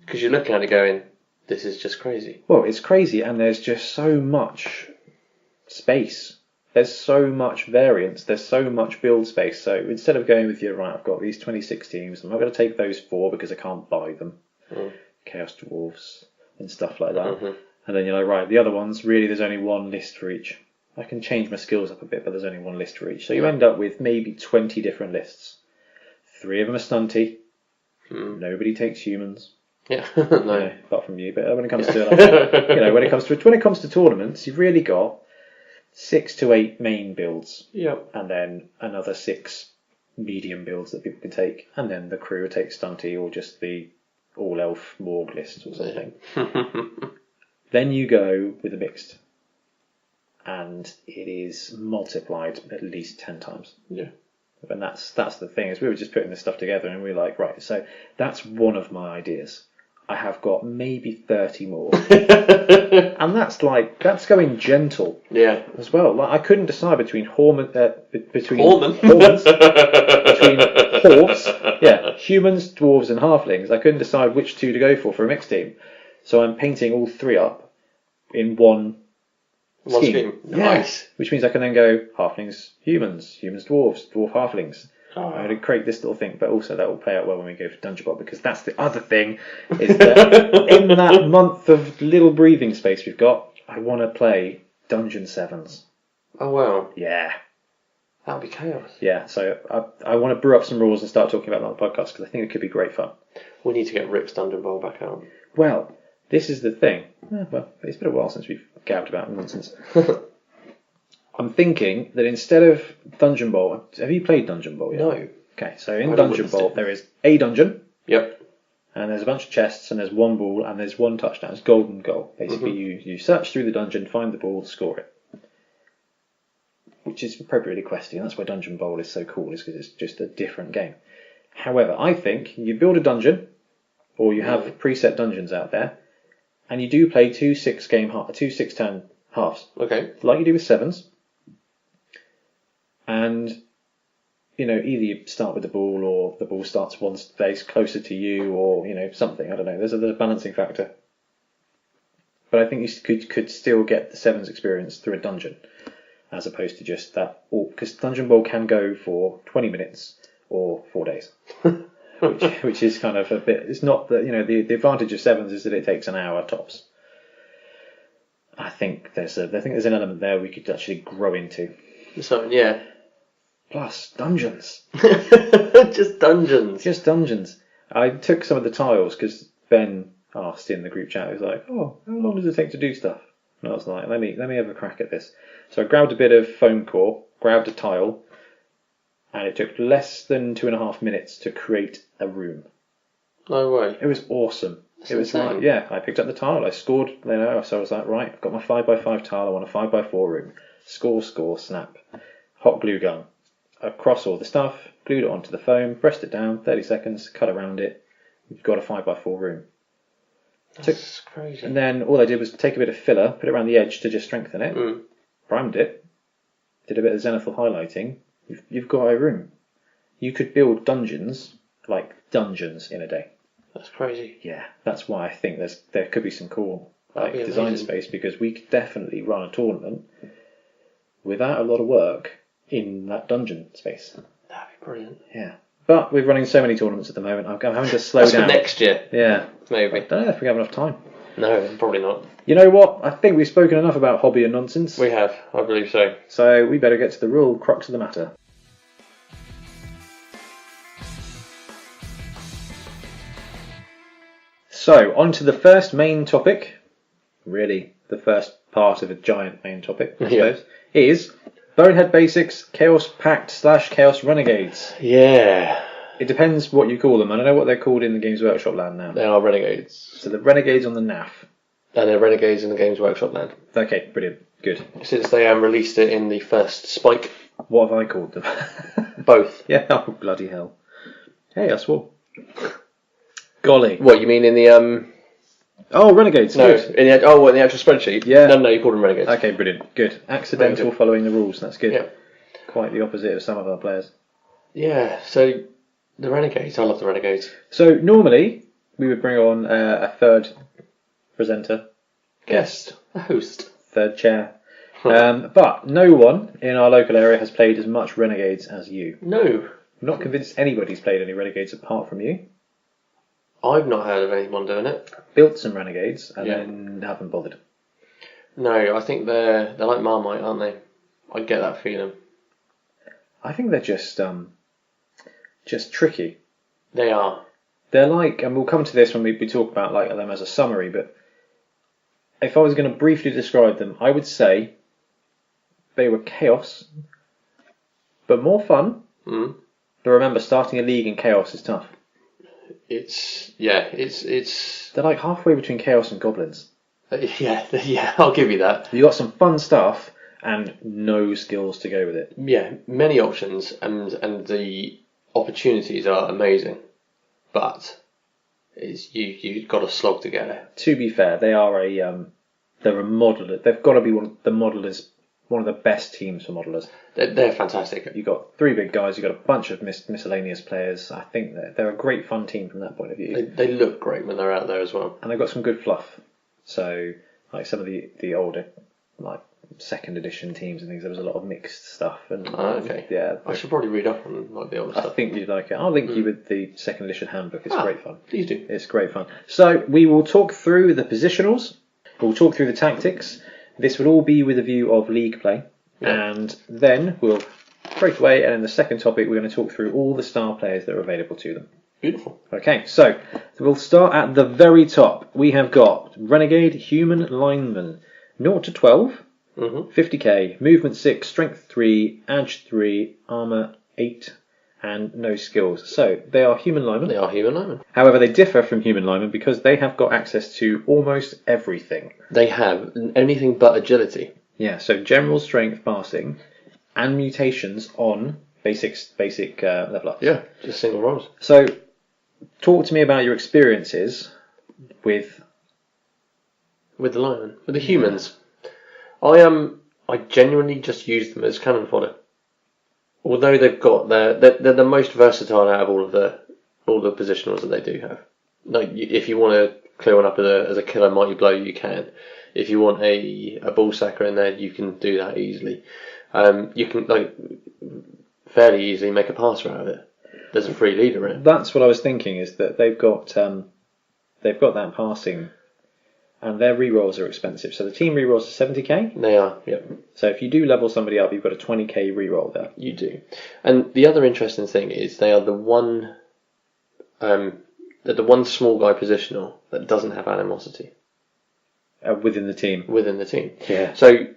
because you're looking at it going, this is just crazy. Well, it's crazy, and there's just so much space. There's so much variance. There's so much build space. So instead of going with I've got these 26 teams, I'm not going to take those 4 because I can't buy them. Chaos Dwarves and stuff like that. Mm-hmm. And then you're like, right, the other ones, really there's only one list for each. I can change my skills up a bit, but there's only one list for each. So you end up with maybe 20 different lists. 3 of them are stunty. Nobody takes humans. Yeah, no, apart from you. But when it comes to when it comes to tournaments, you've really got 6 to 8 main builds. Yep. And then another 6 medium builds that people can take, and then the crew will take stunty or just the all elf morgue list or something. Then you go with a mixed, and it is multiplied at least 10 times. Yeah. And that's the thing, is we were just putting this stuff together and we were like, right, so that's one of my ideas. I have got maybe 30 more. And that's going gentle. Yeah. As well. Like, I couldn't decide between between humans, dwarves and halflings. I couldn't decide which 2 to go for a mixed team. So I'm painting all 3 up in one scheme. Nice. Yeah. Which means I can then go halflings, humans, dwarves, dwarf halflings. I'm going to create this little thing, but also that will play out well when we go for Dungeon Bowl, because that's the other thing, is that in that month of little breathing space we've got, I want to play Dungeon Sevens. Oh wow. Yeah. That'll be chaos. Yeah, so I want to brew up some rules and start talking about that on the podcast, because I think it could be great fun. We need to get Rick's Dungeon Bowl back out. Well, this is the thing. Well, it's been a while since we've gabbed about nonsense. I'm thinking that instead of Dungeon Bowl... Have you played Dungeon Bowl yet? No. Okay, so in Dungeon Bowl there is a dungeon. Yep. And there's a bunch of chests, and there's one ball, and there's one touchdown. It's golden goal. Basically, you search through the dungeon, find the ball, score it. Which is appropriately questy, and that's why Dungeon Bowl is so cool, is because it's just a different game. However, I think you build a dungeon, or you have preset dungeons out there, and you do play 2 6-turn halves. Okay. Like you do with sevens. And, either you start with the ball, or the ball starts one space closer to you, or, something. I don't know. There's a balancing factor. But I think you could still get the sevens experience through a dungeon, as opposed to just that. Because Dungeon Bowl can go for 20 minutes or 4 days. which is kind of a bit... It's not that, the advantage of sevens is that it takes an hour tops. I think there's an element there we could actually grow into. So, yeah. Plus, dungeons. Just dungeons. Just dungeons. I took some of the tiles because Ben asked in the group chat. He was like, "Oh, how long does it take to do stuff?" And I was like, "Let me have a crack at this." So I grabbed a bit of foam core, grabbed a tile, and it took less than 2.5 minutes to create a room. No way. It was awesome. That's it was insane. like, I picked up the tile. I scored. So I was like, right, I've got my 5x5 tile. I want a 5x4 room. Score, snap. Hot glue gun. Across all the stuff, glued it onto the foam, pressed it down, 30 seconds, cut around it. You've got a 5x4 room. That's crazy. And then all I did was take a bit of filler, put it around the edge to just strengthen it, primed it, did a bit of zenithal highlighting. You've got a room. You could build dungeons in a day. That's crazy. Yeah, that's why I think there could be some cool That'd be design amazing. space, because we could definitely run a tournament without a lot of work in that dungeon space. That'd be brilliant. Yeah. But we're running so many tournaments at the moment, I'm having to slow That's down. for next year. Yeah. Maybe. I don't know if we have enough time. No, probably not. You know what? I think we've spoken enough about hobby and nonsense. We have, I believe so. So we better get to the real crux of the matter. So, on to the first main topic, really the first part of a giant main topic, I suppose, is Bonehead Basics Chaos Pact / Chaos Renegades. Yeah. It depends what you call them. I don't know what they're called in the Games Workshop land now. They are Renegades. So the Renegades on the NAF. And they're Renegades in the Games Workshop land. Okay, brilliant. Good. Since they released it in the first Spike. What have I called them? Both. Yeah, oh bloody hell. Hey, I swore. Golly. What, you mean in the... Oh, Renegades. No, Good. in the actual spreadsheet? Yeah. No, you called them Renegades. Okay, brilliant. Good. Accidental following the rules. That's good. Yeah. Quite the opposite of some of our players. Yeah, so the Renegades. I love the Renegades. So normally we would bring on a third presenter, Guest. A host. third chair. But no one in our local area has played as much Renegades as you. No. I'm not convinced anybody's played any Renegades apart from you. I've not heard of anyone doing it. Built some Renegades and then haven't bothered. No, I think they're like Marmite, aren't they? I get that feeling. I think they're just tricky. They are. They're like, and we'll come to this when we talk about like them as a summary, but if I was going to briefly describe them, I would say they were chaos, but more fun. Mm. But remember, starting a league in chaos is tough. It's They're like halfway between chaos and goblins. yeah, I'll give you that. You got some fun stuff and no skills to go with it. Yeah, many options and the opportunities are amazing, but you've got to slog to get it. To be fair, they're a modeler. They've got to be one of the best teams for modelers. They're fantastic. You've got three big guys. You've got a bunch of miscellaneous players. I think they're a great fun team from that point of view. They look great when they're out there as well. And they've got some good fluff. So, like some of the older, like second edition teams and things, there was a lot of mixed stuff. And okay. Yeah. I should probably read up on like the older I stuff. think you'd like it. I'll link you with the second edition handbook. It's great fun. Please do. It's great fun. So we will talk through the positionals. We'll talk through the tactics. This will all be with a view of league play. Yeah. And then we'll break away, and in the second topic we're going to talk through all the star players that are available to them. Beautiful. Okay, so we'll start at the very top. We have got Renegade Human Lineman, 0 to 12, 50k, movement 6, strength 3, edge 3, armour 8, and no skills. So they are human linemen. They are human linemen. However, they differ from human linemen because they have got access to almost everything. They have anything but agility. Yeah, so general strength passing and mutations on basic level ups. Yeah, just single rolls. So talk to me about your experiences with the linemen, with the humans. I genuinely just use them as cannon fodder. Although they've got they're the most versatile out of all the positionals that they do have. Like if you want to clear one up as a killer mighty blow, you can. If you want a ball sacker in there, you can do that easily. You can fairly easily make a passer out of it. There's a free leader in it. That's what I was thinking, is that they've got that passing, and their rerolls are expensive. So the team rerolls are 70k. They are, yep. So if you do level somebody up, you've got a 20k reroll there. You do. And the other interesting thing is they are the one small guy positional that doesn't have animosity Within the team. within the team. Yeah. So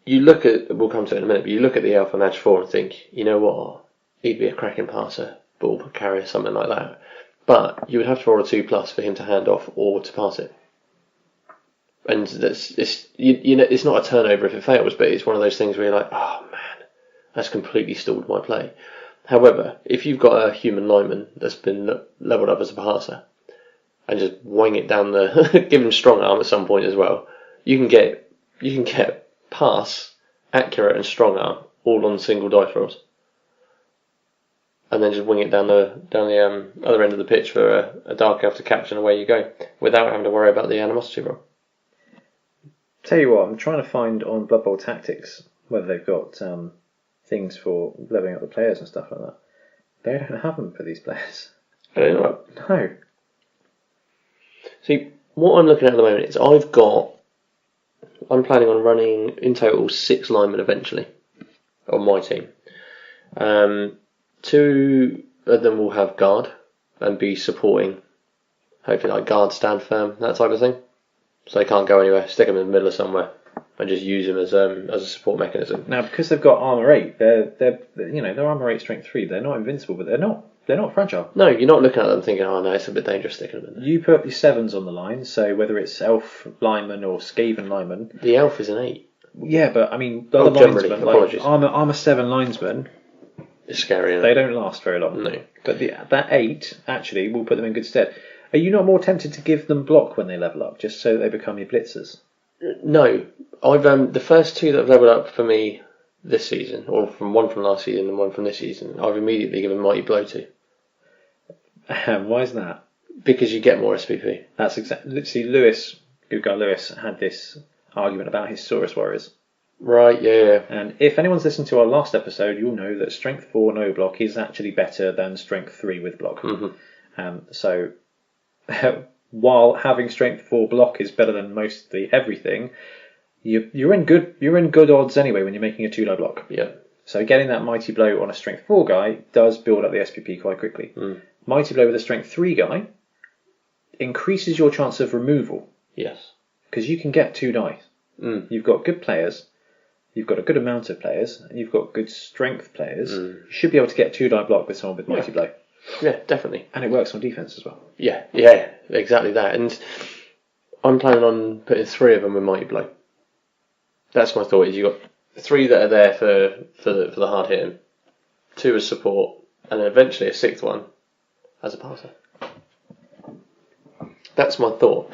you look at, we'll come to it in a minute, but you look at the Alpha Match 4 and think, you know what, he'd be a cracking passer, ball carrier, something like that. But you would have to roll a 2+ for him to hand off or to pass it. And it's not a turnover if it fails, but it's one of those things where you're like, oh man, that's completely stalled my play. However, if you've got a human lineman that's been leveled up as a passer and just wing it down give him strong arm at some point as well, you can get pass, accurate, and strong arm all on single dice rolls. and then just wing it down the other end of the pitch for a Dark Elf to capture, and away you go, without having to worry about the animosity roll. Tell you what, I'm trying to find on Blood Bowl Tactics whether they've got things for leveling up the players and stuff like that. They don't have them for these players. I don't know. No. See, what I'm looking at the moment is I'm planning on running in total 6 linemen eventually on my team. 2 of them will have guard and be supporting, hopefully like guard, stand firm, that type of thing. So they can't go anywhere. Stick them in the middle of somewhere and just use them as a support mechanism. Now, because they've got armor 8, they're armor 8 strength 3. They're not invincible, but they're not fragile. No, you're not looking at them thinking, oh no, it's a bit dangerous sticking them in there. You put your 7s on the line, so whether it's elf lineman or Skaven lineman. The elf is an 8. Yeah, but I mean, the other linesmen, apologies. like armor 7 linesmen, it's scary, isn't they it? don't last very long. No. But that 8 actually will put them in good stead. Are you not more tempted to give them block when they level up, just so they become your blitzers? No, I've the first 2 that have leveled up for me this season, or one from last season and one from this season, I've immediately given Mighty Blow to. Why is that? Because you get more SPP. That's exactly. Literally, good guy Lewis had this argument about his Saurus Warriors. Right, yeah. And if anyone's listened to our last episode, you'll know that Strength 4 no block is actually better than Strength 3 with block. Mm-hmm. So, while having Strength 4 block is better than mostly everything, you're in good odds anyway when you're making a 2-die block. Yeah. So getting that Mighty Blow on a Strength 4 guy does build up the SPP quite quickly. Mm. Mighty Blow with a Strength 3 guy increases your chance of removal. Yes. Because you can get 2 dice. Mm. You've got good players, you've got a good amount of players, and you've got good strength players. You should be able to get 2-die block with someone with Mighty Blow. Yeah, definitely. And it works on defense as well. Yeah, exactly that. And I'm planning on putting 3 of them with Mighty Blow. That's my thought. Is you've got 3 that are there for the hard hitting, 2 as support, and then eventually a 6th one as a passer. That's my thought.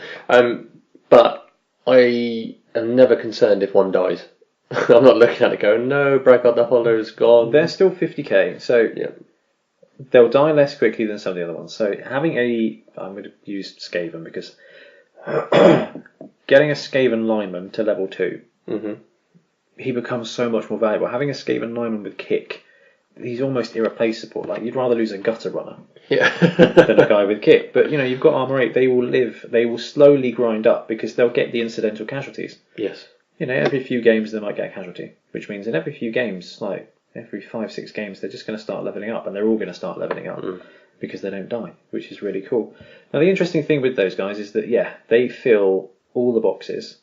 But I am never concerned if one dies. I'm not looking at it going, no, Break Out the Hollow's gone. They're still 50k, so they'll die less quickly than some of the other ones. So having I'm going to use Skaven because getting a Skaven lineman to level 2, he becomes so much more valuable. Having a Skaven lineman with kick, he's almost irreplaceable. Like, you'd rather lose a gutter runner than a guy with kick. But you've got armor 8. They will slowly grind up because they'll get the incidental casualties. Yes. Every few games they might get a casualty, which means in every few games, like every 5-6 games, they're just going to start leveling up, and they're all going to start leveling up because they don't die, which is really cool. Now, the interesting thing with those guys is that they fill all the boxes,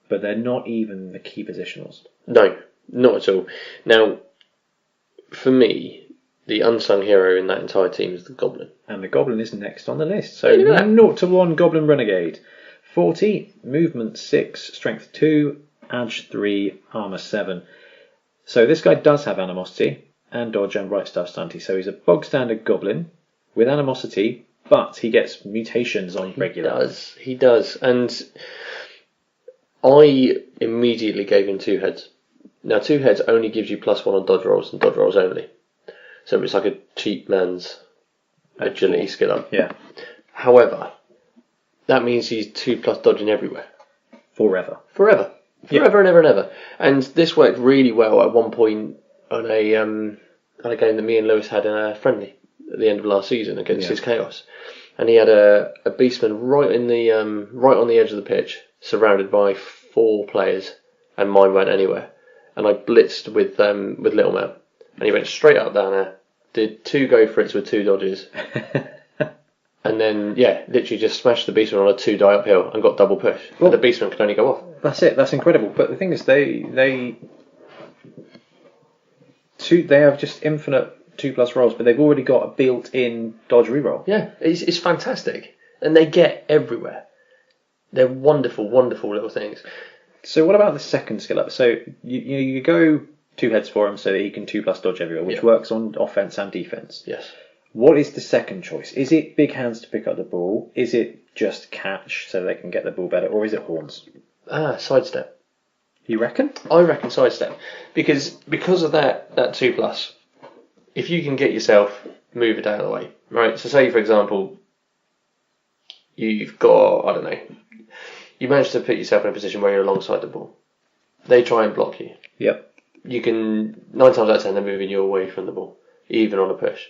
but they're not even the key positionals. No, not at all. Now, for me, the unsung hero in that entire team is the Goblin. And the Goblin is next on the list. So 0-1 Goblin Renegade. 40, movement 6, strength 2, edge 3, armor 7. So this guy does have animosity and dodge and right stuff stunty. So he's a bog standard Goblin with animosity, but he gets mutations on regular. He does. And I immediately gave him 2 heads. Now, 2 heads only gives you +1 on dodge rolls and dodge rolls only. So it's like a cheap man's agility skill up. Yeah. However, that means he's 2+ dodging everywhere. Forever. And ever. And this worked really well at one point on a game that me and Lewis had in a friendly at the end of last season against his Chaos. And he had a beastman right on the edge of the pitch, surrounded by 4 players, and mine went anywhere. And I blitzed with Little Man, and he went straight up down there, did 2 go for it with 2 dodges, and then literally just smashed the beastman on a 2-die uphill and got double push. Well, and the beastman could only go off. That's it. That's incredible. But the thing is, they have just infinite 2+ rolls, but they've already got a built-in dodge reroll. Yeah, it's fantastic, and they get everywhere. They're wonderful, wonderful little things. So what about the second skill up? So you go 2 heads for him so that he can 2+ dodge everywhere, which works on offense and defense. Yes. What is the second choice? Is it big hands to pick up the ball? Is it just catch so they can get the ball better, or is it horns? Sidestep. You reckon? I reckon sidestep, because of that 2+. If you can get yourself move it out of the way, right? So say, for example, you've got, I don't know, you manage to put yourself in a position where you're alongside the ball. They try and block you. Yep. You can, 9 times out of 10, they're moving you away from the ball, even on a push.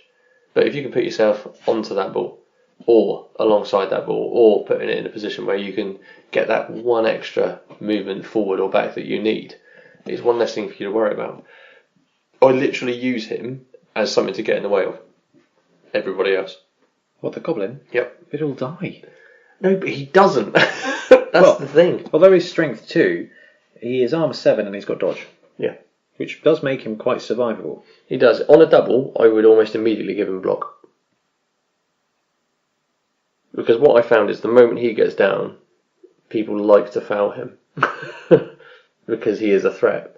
But if you can put yourself onto that ball, or alongside that ball, or putting it in a position where you can get that one extra movement forward or back that you need, it's one less thing for you to worry about. I literally use him as something to get in the way of everybody else. What, the goblin? Yep. It'll die. No, but he doesn't. That's the thing. Although he's strength 2, he is armor 7 and he's got dodge. Yeah. Which does make him quite survivable. He does. On a double, I would almost immediately give him block. Because what I found is the moment he gets down, people like to foul him. Because he is a threat.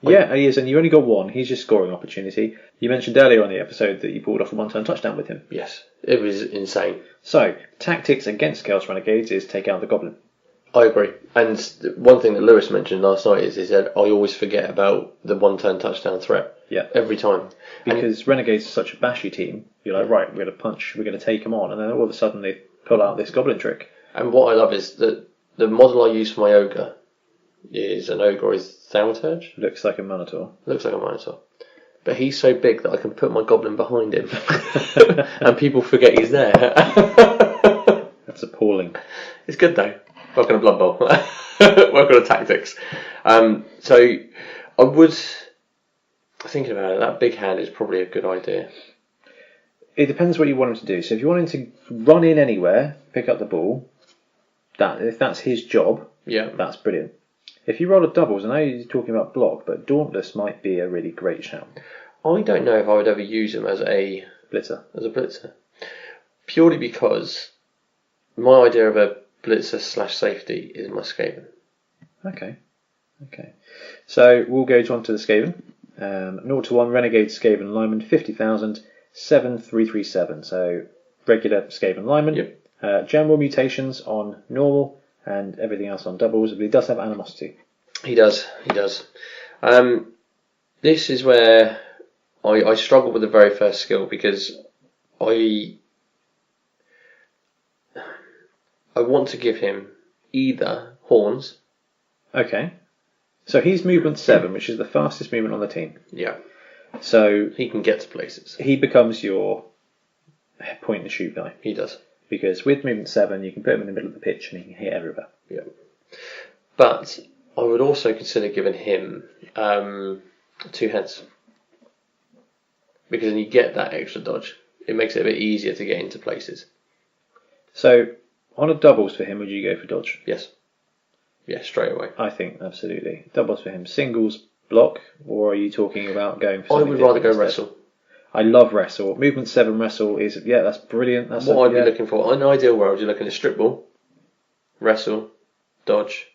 Yeah, he is, and you only got one. He's your scoring opportunity. You mentioned earlier on the episode that you pulled off a one-turn touchdown with him. Yes, it was insane. So, tactics against Chaos Renegades is take out the goblin. I agree. And one thing that Lewis mentioned last night is he said, I always forget about the one-turn touchdown threat. Yeah. Every time. Because Renegades is such a bashy team, you're like, right, we're going to punch, we're going to take them on, and then all of a sudden they pull out this goblin trick. And what I love is that the model I use for my ogre is an ogre or is Thaumaturge. Looks like a minotaur. Looks like a minotaur. But he's so big that I can put my goblin behind him. And people forget he's there. That's appalling. It's good though. Work on a blood bowl. Work on a tactics. So I would, thinking about it, that big hand is probably a good idea. It depends what you want him to do. So if you want him to run in anywhere, pick up the ball, if that's his job, yeah, that's brilliant. If you roll a doubles, I know you're talking about block, but Dauntless might be a really great shout. I don't know if I would ever use him as a blitzer. Purely because my idea of a blitzer / safety is my Skaven. Okay. So we'll go on to the Skaven. 0 to 1 Renegade Skaven Lineman, 50,000, 7337. So regular Skaven Lineman. Yep. General mutations on normal and everything else on doubles, but he does have animosity. He does. This is where I struggle with the very first skill because I want to give him either horns. Okay. So he's movement 7, which is the fastest movement on the team. Yeah. So he can get to places. He becomes your point and shoot guy. He does. Because with movement 7, you can put him in the middle of the pitch and he can hit everywhere. Yeah. But I would also consider giving him 2 heads. Because then you get that extra dodge. It makes it a bit easier to get into places. So, on a doubles for him, would you go for dodge? Yes. Yeah, straight away. I think, absolutely. Doubles for him. Singles, block, or are you talking about going for I would rather go instead? wrestle. I love wrestle. Movement 7 wrestle is, that's brilliant. That's what I'd be looking for. In an ideal world, you're looking at strip ball, wrestle, dodge,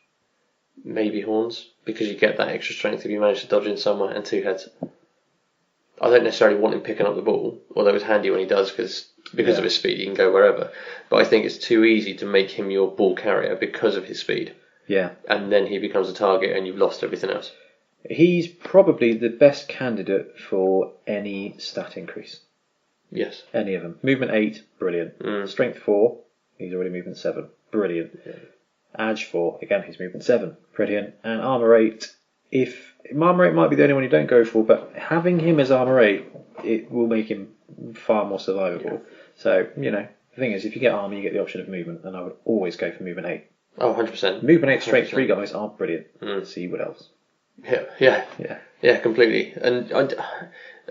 maybe horns, because you get that extra strength if you manage to dodge in somewhere, and 2 heads. I don't necessarily want him picking up the ball, although it's handy when he does because of his speed, he can go wherever. But I think it's too easy to make him your ball carrier because of his speed. Yeah. And then he becomes a target and you've lost everything else. He's probably the best candidate for any stat increase. Yes. Any of them. Movement 8, brilliant. Strength 4, he's already movement 7, brilliant. Edge 4, again he's movement 7, brilliant. And armor 8, armor 8 might be the only one you don't go for, but having him as armor 8, it will make him far more survivable. Yeah. So, the thing is, if you get armor, you get the option of movement, and I would always go for movement 8. Oh, 100%. Movement 8 strength 3 guys are brilliant. See what else. Yeah, completely. And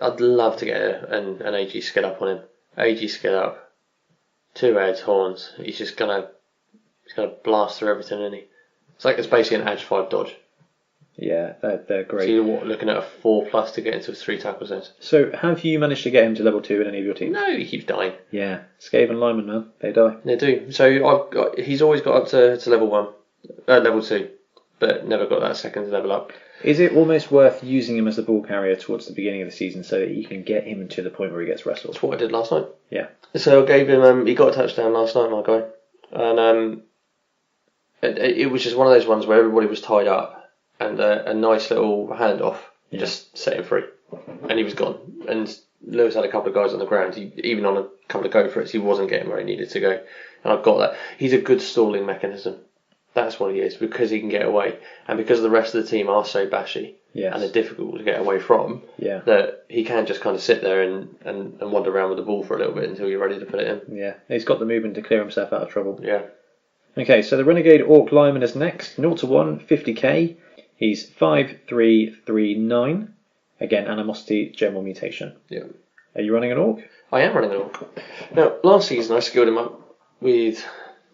I'd love to get an AG skill up on him. AG skill up, 2 heads, horns. He's gonna blast through everything, isn't he? It's basically an Edge 5 dodge. Yeah, they're great. So you're looking at a 4+ to get into 3 tackle zones. So have you managed to get him to level 2 in any of your teams? No, he keeps dying. Yeah, Skaven linemen, man, they die. They do. So he's always got up to level 1, level 2, but never got that second level up. Is it almost worth using him as the ball carrier towards the beginning of the season so that you can get him to the point where he gets wrestled? That's what I did last night. Yeah. So I gave him. He got a touchdown last night, my guy, and it was just one of those ones where everybody was tied up, and a nice little handoff just set him free. and he was gone. And Lewis had a couple of guys on the ground. Even on a couple of go for it, he wasn't getting where he needed to go. And I've got that. He's a good stalling mechanism. That's what he is, because he can get away, and because the rest of the team are so bashy and are difficult to get away from. That he can just kind of sit there and wander around with the ball for a little bit until you're ready to put it in. Yeah, he's got the movement to clear himself out of trouble. Yeah. Okay, so the Renegade Orc Lineman is next. 0 to 1, 50k. He's 5339. Again, Animosity, General Mutation. Yeah. Are you running an Orc? I am running an Orc. Now, last season I skilled him up with...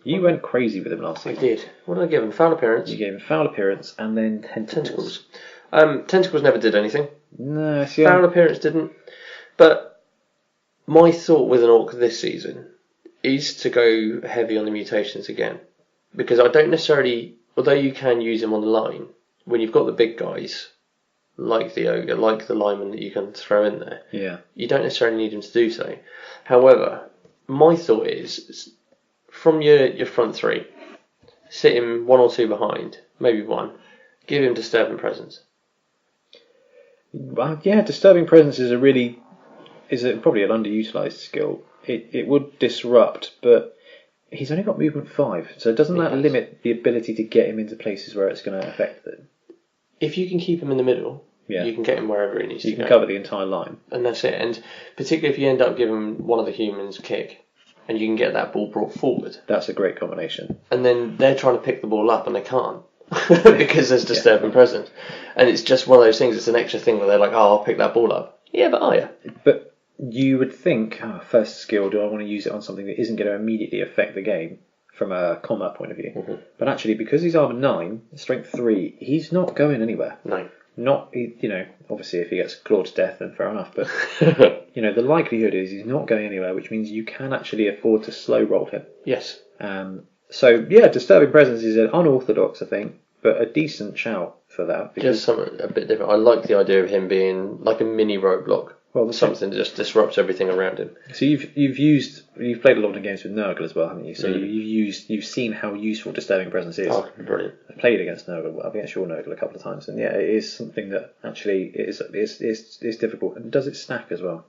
You went crazy with him last season. I did. What did I give him? Foul Appearance? You gave him Foul Appearance and then Tentacles. Tentacles never did anything. No, see, Foul Appearance didn't. But my thought with an Orc this season is to go heavy on the mutations again. Because I don't necessarily... Although you can use him on the line, when you've got the big guys, like the Ogre, like the Lineman that you can throw in there, you don't necessarily need him to do so. However, my thought is... From your front three, sit him 1 or 2 behind, maybe 1. Give him Disturbing Presence. Well, yeah, Disturbing Presence is probably an underutilized skill. It would disrupt, but he's only got movement 5, so doesn't that limit the ability to get him into places where it's going to affect them? If you can keep him in the middle, you can get him wherever he needs to go. You can cover the entire line, and that's it. And particularly if you end up giving one of the humans a kick, and you can get that ball brought forward. That's a great combination. And then they're trying to pick the ball up and they can't because there's Disturbing Presence. And it's just one of those things, it's an extra thing where they're like, oh, I'll pick that ball up. Yeah, but are you? But you would think, first skill, do I want to use it on something that isn't going to immediately affect the game from a combat point of view? Mm-hmm. But actually, because he's armor 9, strength 3, he's not going anywhere. No. Obviously if he gets clawed to death, then fair enough. But, the likelihood is he's not going anywhere, which means you can actually afford to slow roll him. Yes. Disturbing Presence is an unorthodox, I think, but a decent shout for that. Just something a bit different. I like the idea of him being like a mini roadblock. Well, something that just disrupts everything around him. So you've played a lot of games with Nurgle as well, haven't you? So you've seen how useful Disturbing Presence is. Oh, brilliant! I've played against your Nurgle a couple of times, and yeah, it is something that actually is difficult. And does it stack as well?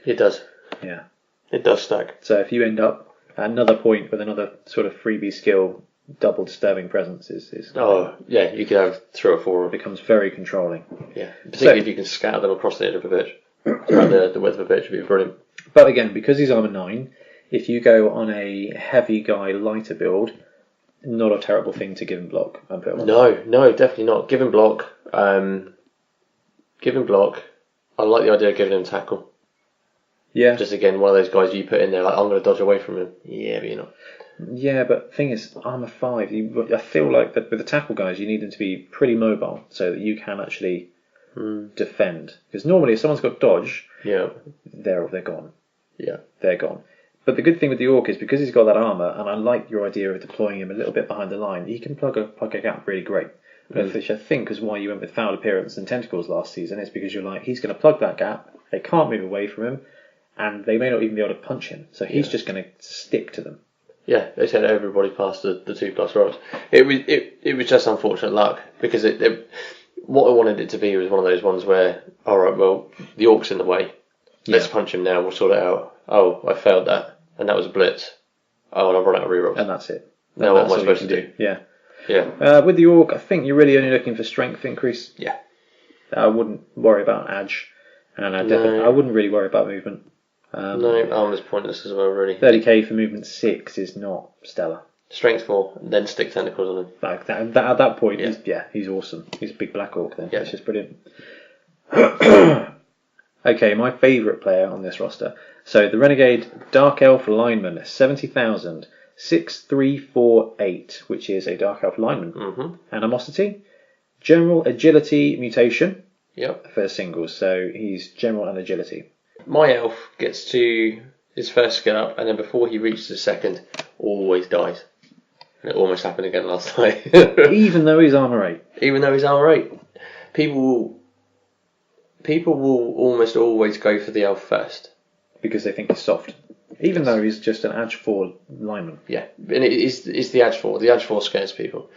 It does. Yeah, it does stack. So if you end up at another point with another sort of freebie skill, double Disturbing Presence is you could have 3 or 4. It becomes very controlling. Yeah, particularly if you can scatter them across the edge of a pitch. Throughout the width of a pitch would be brilliant. But again, because he's armor 9, if you go on a heavy guy lighter build, not a terrible thing to give him block. No, definitely not. Give him block. Give him block. I like the idea of giving him tackle. Yeah. Just again, one of those guys you put in there like, I'm going to dodge away from him. Yeah, but you're not. Yeah, but the thing is, armor 5, I feel like that with the tackle guys, you need them to be pretty mobile so that you can actually defend. Because normally if someone's got dodge, they're gone. Yeah. They're gone. But the good thing with the Orc is because he's got that armour, and I like your idea of deploying him a little bit behind the line, he can plug a gap really great. Which I think is why you went with Foul Appearance and Tentacles last season. It's because you're like, he's going to plug that gap, they can't move away from him, and they may not even be able to punch him. So he's just going to stick to them. Yeah, they sent everybody past the 2+ rolls. It was just unfortunate luck because what I wanted it to be was one of those ones where, alright, well, the Orc's in the way. Let's punch him now, we'll sort it out. Oh, I failed that. And that was a blitz. Oh, and I've run out of rerolls. And that's it. Now what am I supposed to do? Yeah. Yeah. With the Orc, I think you're really only looking for strength increase. Yeah. I wouldn't worry about edge. And I wouldn't really worry about movement. No, armor's pointless as well, really. 30k for movement 6 is not stellar. Strength 4, and then stick tentacles on him. Like that, at that point, he's awesome. He's a big black orc then. Yeah. It's just brilliant. Okay, my favourite player on this roster. So the Renegade Dark Elf Lineman, 70,000, 6348, which is a Dark Elf Lineman. Mm-hmm. Animosity, General Agility Mutation. Yep. For singles, so he's General and Agility. My elf gets to his first skill up, and then before he reaches his second, always dies. And it almost happened again last night. Even though he's armor 8. Even though he's armor 8. People will almost always go for the elf first. Because they think he's soft. Even though he's just an Edge 4 lineman. Yeah, and it's the Edge 4. The Edge 4 scares people.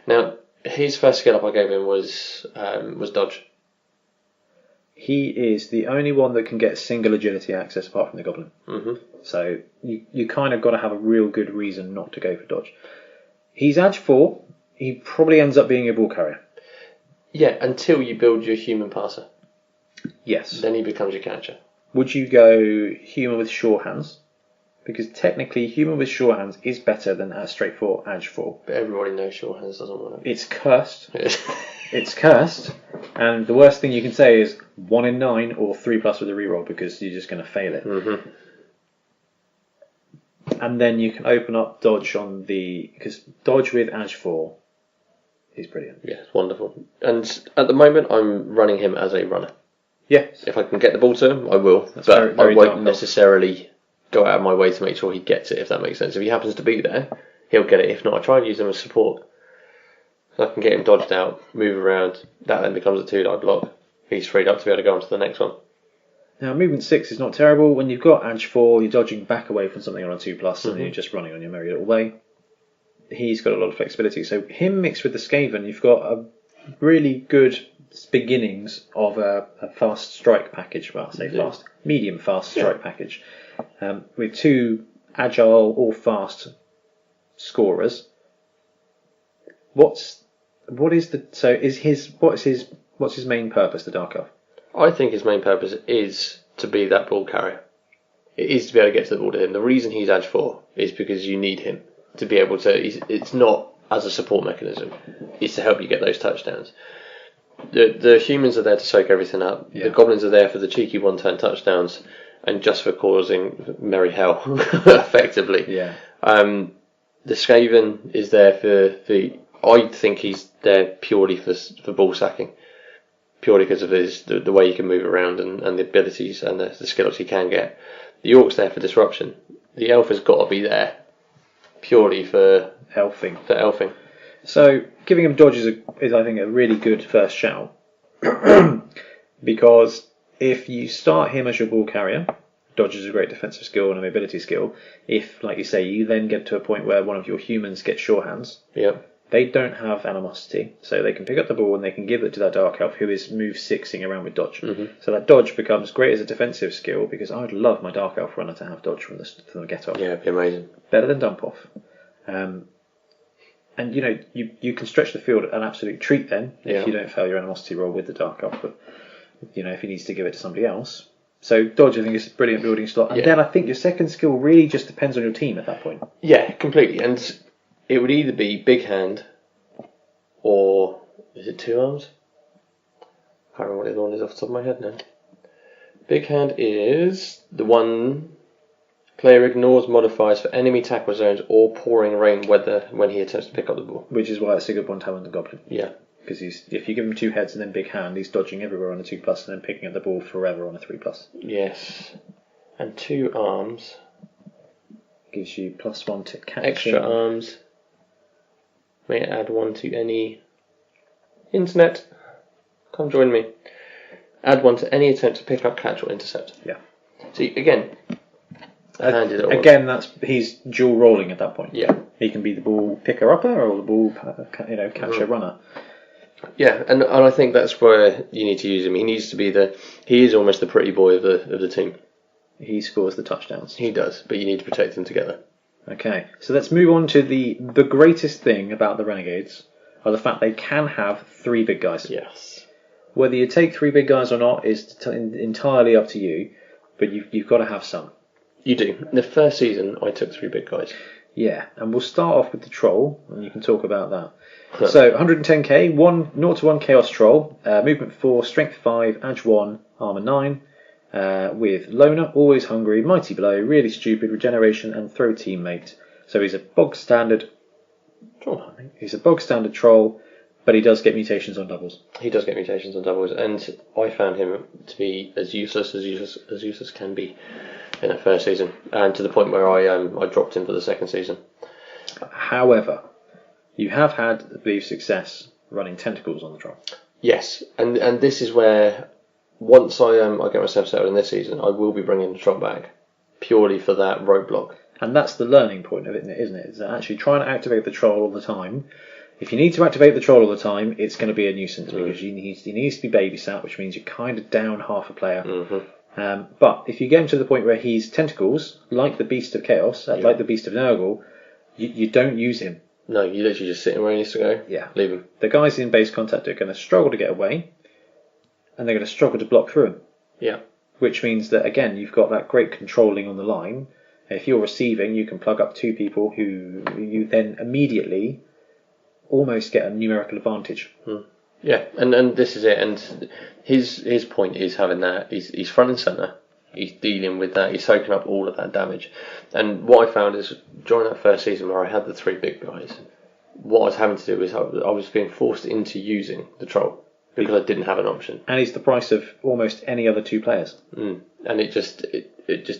Now, his first skill up I gave him was dodge. he is the only one that can get single agility access apart from the goblin. Mm-hmm. So you kind of got to have a real good reason not to go for dodge. He's Edge 4. He probably ends up being a ball carrier. Yeah, until you build your human passer. Yes. Then he becomes your catcher. Would you go human with sure hands? Because technically, human with sure hands is better than a straight 4 Edge 4. But everybody knows sure hands doesn't work. It's cursed. It's cursed. And the worst thing you can say is 1 in 9 or 3+ with a reroll because you're just going to fail it. Mm-hmm. And then you can open up dodge on the... Because dodge with Edge 4 is brilliant. Yeah, it's wonderful. And at the moment, I'm running him as a runner. Yes. If I can get the ball to him, I will. That's but very I won't dark necessarily go out of my way to make sure he gets it, if that makes sense. If he happens to be there, he'll get it. If not, I try and use him as support. So I can get him dodged out, move around. That then becomes a 2-die block. He's freed up to be able to go on to the next one. Now, movement 6 is not terrible. When you've got Edge 4, you're dodging back away from something on a 2+, and you're just running on your merry little way. He's got a lot of flexibility. So him mixed with the Skaven, you've got a really good beginnings of a fast strike package. Well, I say fast, medium fast strike package. With 2 agile or fast scorers. What's his main purpose, the Dark Elf? I think his main purpose is to be that ball carrier. It is to be able to get to the ball to him. The reason he's Edge 4 is because you need him to be able to... It's not as a support mechanism. It's to help you get those touchdowns. The humans are there to soak everything up. Yeah. The goblins are there for the cheeky one-turn touchdowns and just for causing merry hell, effectively. Yeah. The Skaven is there for... I think he's there purely for ball sacking. Purely because of the way he can move around and the abilities and the skills he can get. The Orc's there for disruption. The Elf has got to be there purely for elfing. So giving him dodge is I think a really good first shout. Because if you start him as your ball carrier, dodge is a great defensive skill and a mobility skill. If, like you say, you then get to a point where one of your humans gets sure hands. Yep. They don't have animosity, so they can pick up the ball and they can give it to that Dark Elf who is move 6ing around with dodge. Mm-hmm. So that dodge becomes great as a defensive skill because I would love my Dark Elf runner to have dodge from the get off. Yeah, it'd be amazing. Better than dump off. And you know you can stretch the field an absolute treat then if you don't fail your animosity roll with the Dark Elf. But you know if he needs to give it to somebody else. So dodge I think is a brilliant building slot. And then I think your second skill really just depends on your team at that point. Yeah, completely. And it would either be big hand or is it 2 arms? I can't remember what the other one is off the top of my head now. Big hand is the one player ignores modifiers for enemy tackle zones or pouring rain weather when he attempts to pick up the ball. Which is why it's a good one to have on the Goblin. Yeah. Because if you give him 2 heads and then big hand, he's dodging everywhere on a 2+ and then picking up the ball forever on a 3+. Yes. And 2 arms. Gives you +1 to catch. Extra arms. May add 1 to any internet. Come join me. Add 1 to any attempt to pick up, catch, or intercept. Yeah. See, again, he's dual rolling at that point. Yeah. He can be the ball picker upper or the ball catcher runner. Yeah, and I think that's where you need to use him. He is almost the pretty boy of the team. He scores the touchdowns. He does, but you need to protect them together. Okay, so let's move on to the greatest thing about the Renegades, are the fact they can have 3 big guys. Yes. Whether you take 3 big guys or not is entirely up to you, but you've got to have some. You do. In the first season, I took 3 big guys. Yeah, and we'll start off with the Troll, and you can talk about that. Huh. So, 110k, 0 to 1 Chaos Troll, movement 4, strength 5, edge 1, armor 9, with Loner, always hungry, mighty blow, really stupid, regeneration, and throw teammate. So he's a bog standard troll. He's a bog standard troll, but he does get mutations on doubles. He does get mutations on doubles, and I found him to be as useless can be in the first season, and to the point where I dropped him for the second season. However, you have had, I believe, success running tentacles on the troll. Yes, and this is where once I get myself settled in this season, I will be bringing the troll back purely for that roadblock. And that's the learning point of it, isn't it? It's actually trying to activate the troll all the time. If you need to activate the troll all the time, it's going to be a nuisance because he needs to be babysat, which means you're kind of down half a player. But if you get him to the point where he's tentacles, like the Beast of Chaos, like the Beast of Nurgle, you don't use him. No, you literally just sit him where he needs to go. Yeah. Leave him. The guys in base contact are going to struggle to get away, and they're going to struggle to block through him. Yeah. Which means that, again, you've got that great controlling on the line. If you're receiving, you can plug up two people who you then immediately almost get a numerical advantage. Yeah, and this is it. And his point is having that. He's front and centre. He's dealing with that. He's soaking up all of that damage. And what I found is during that first season where I had the three big guys, what I was having to do is I was being forced into using the troll because I didn't have an option. And it's the price of almost any other two players. And it just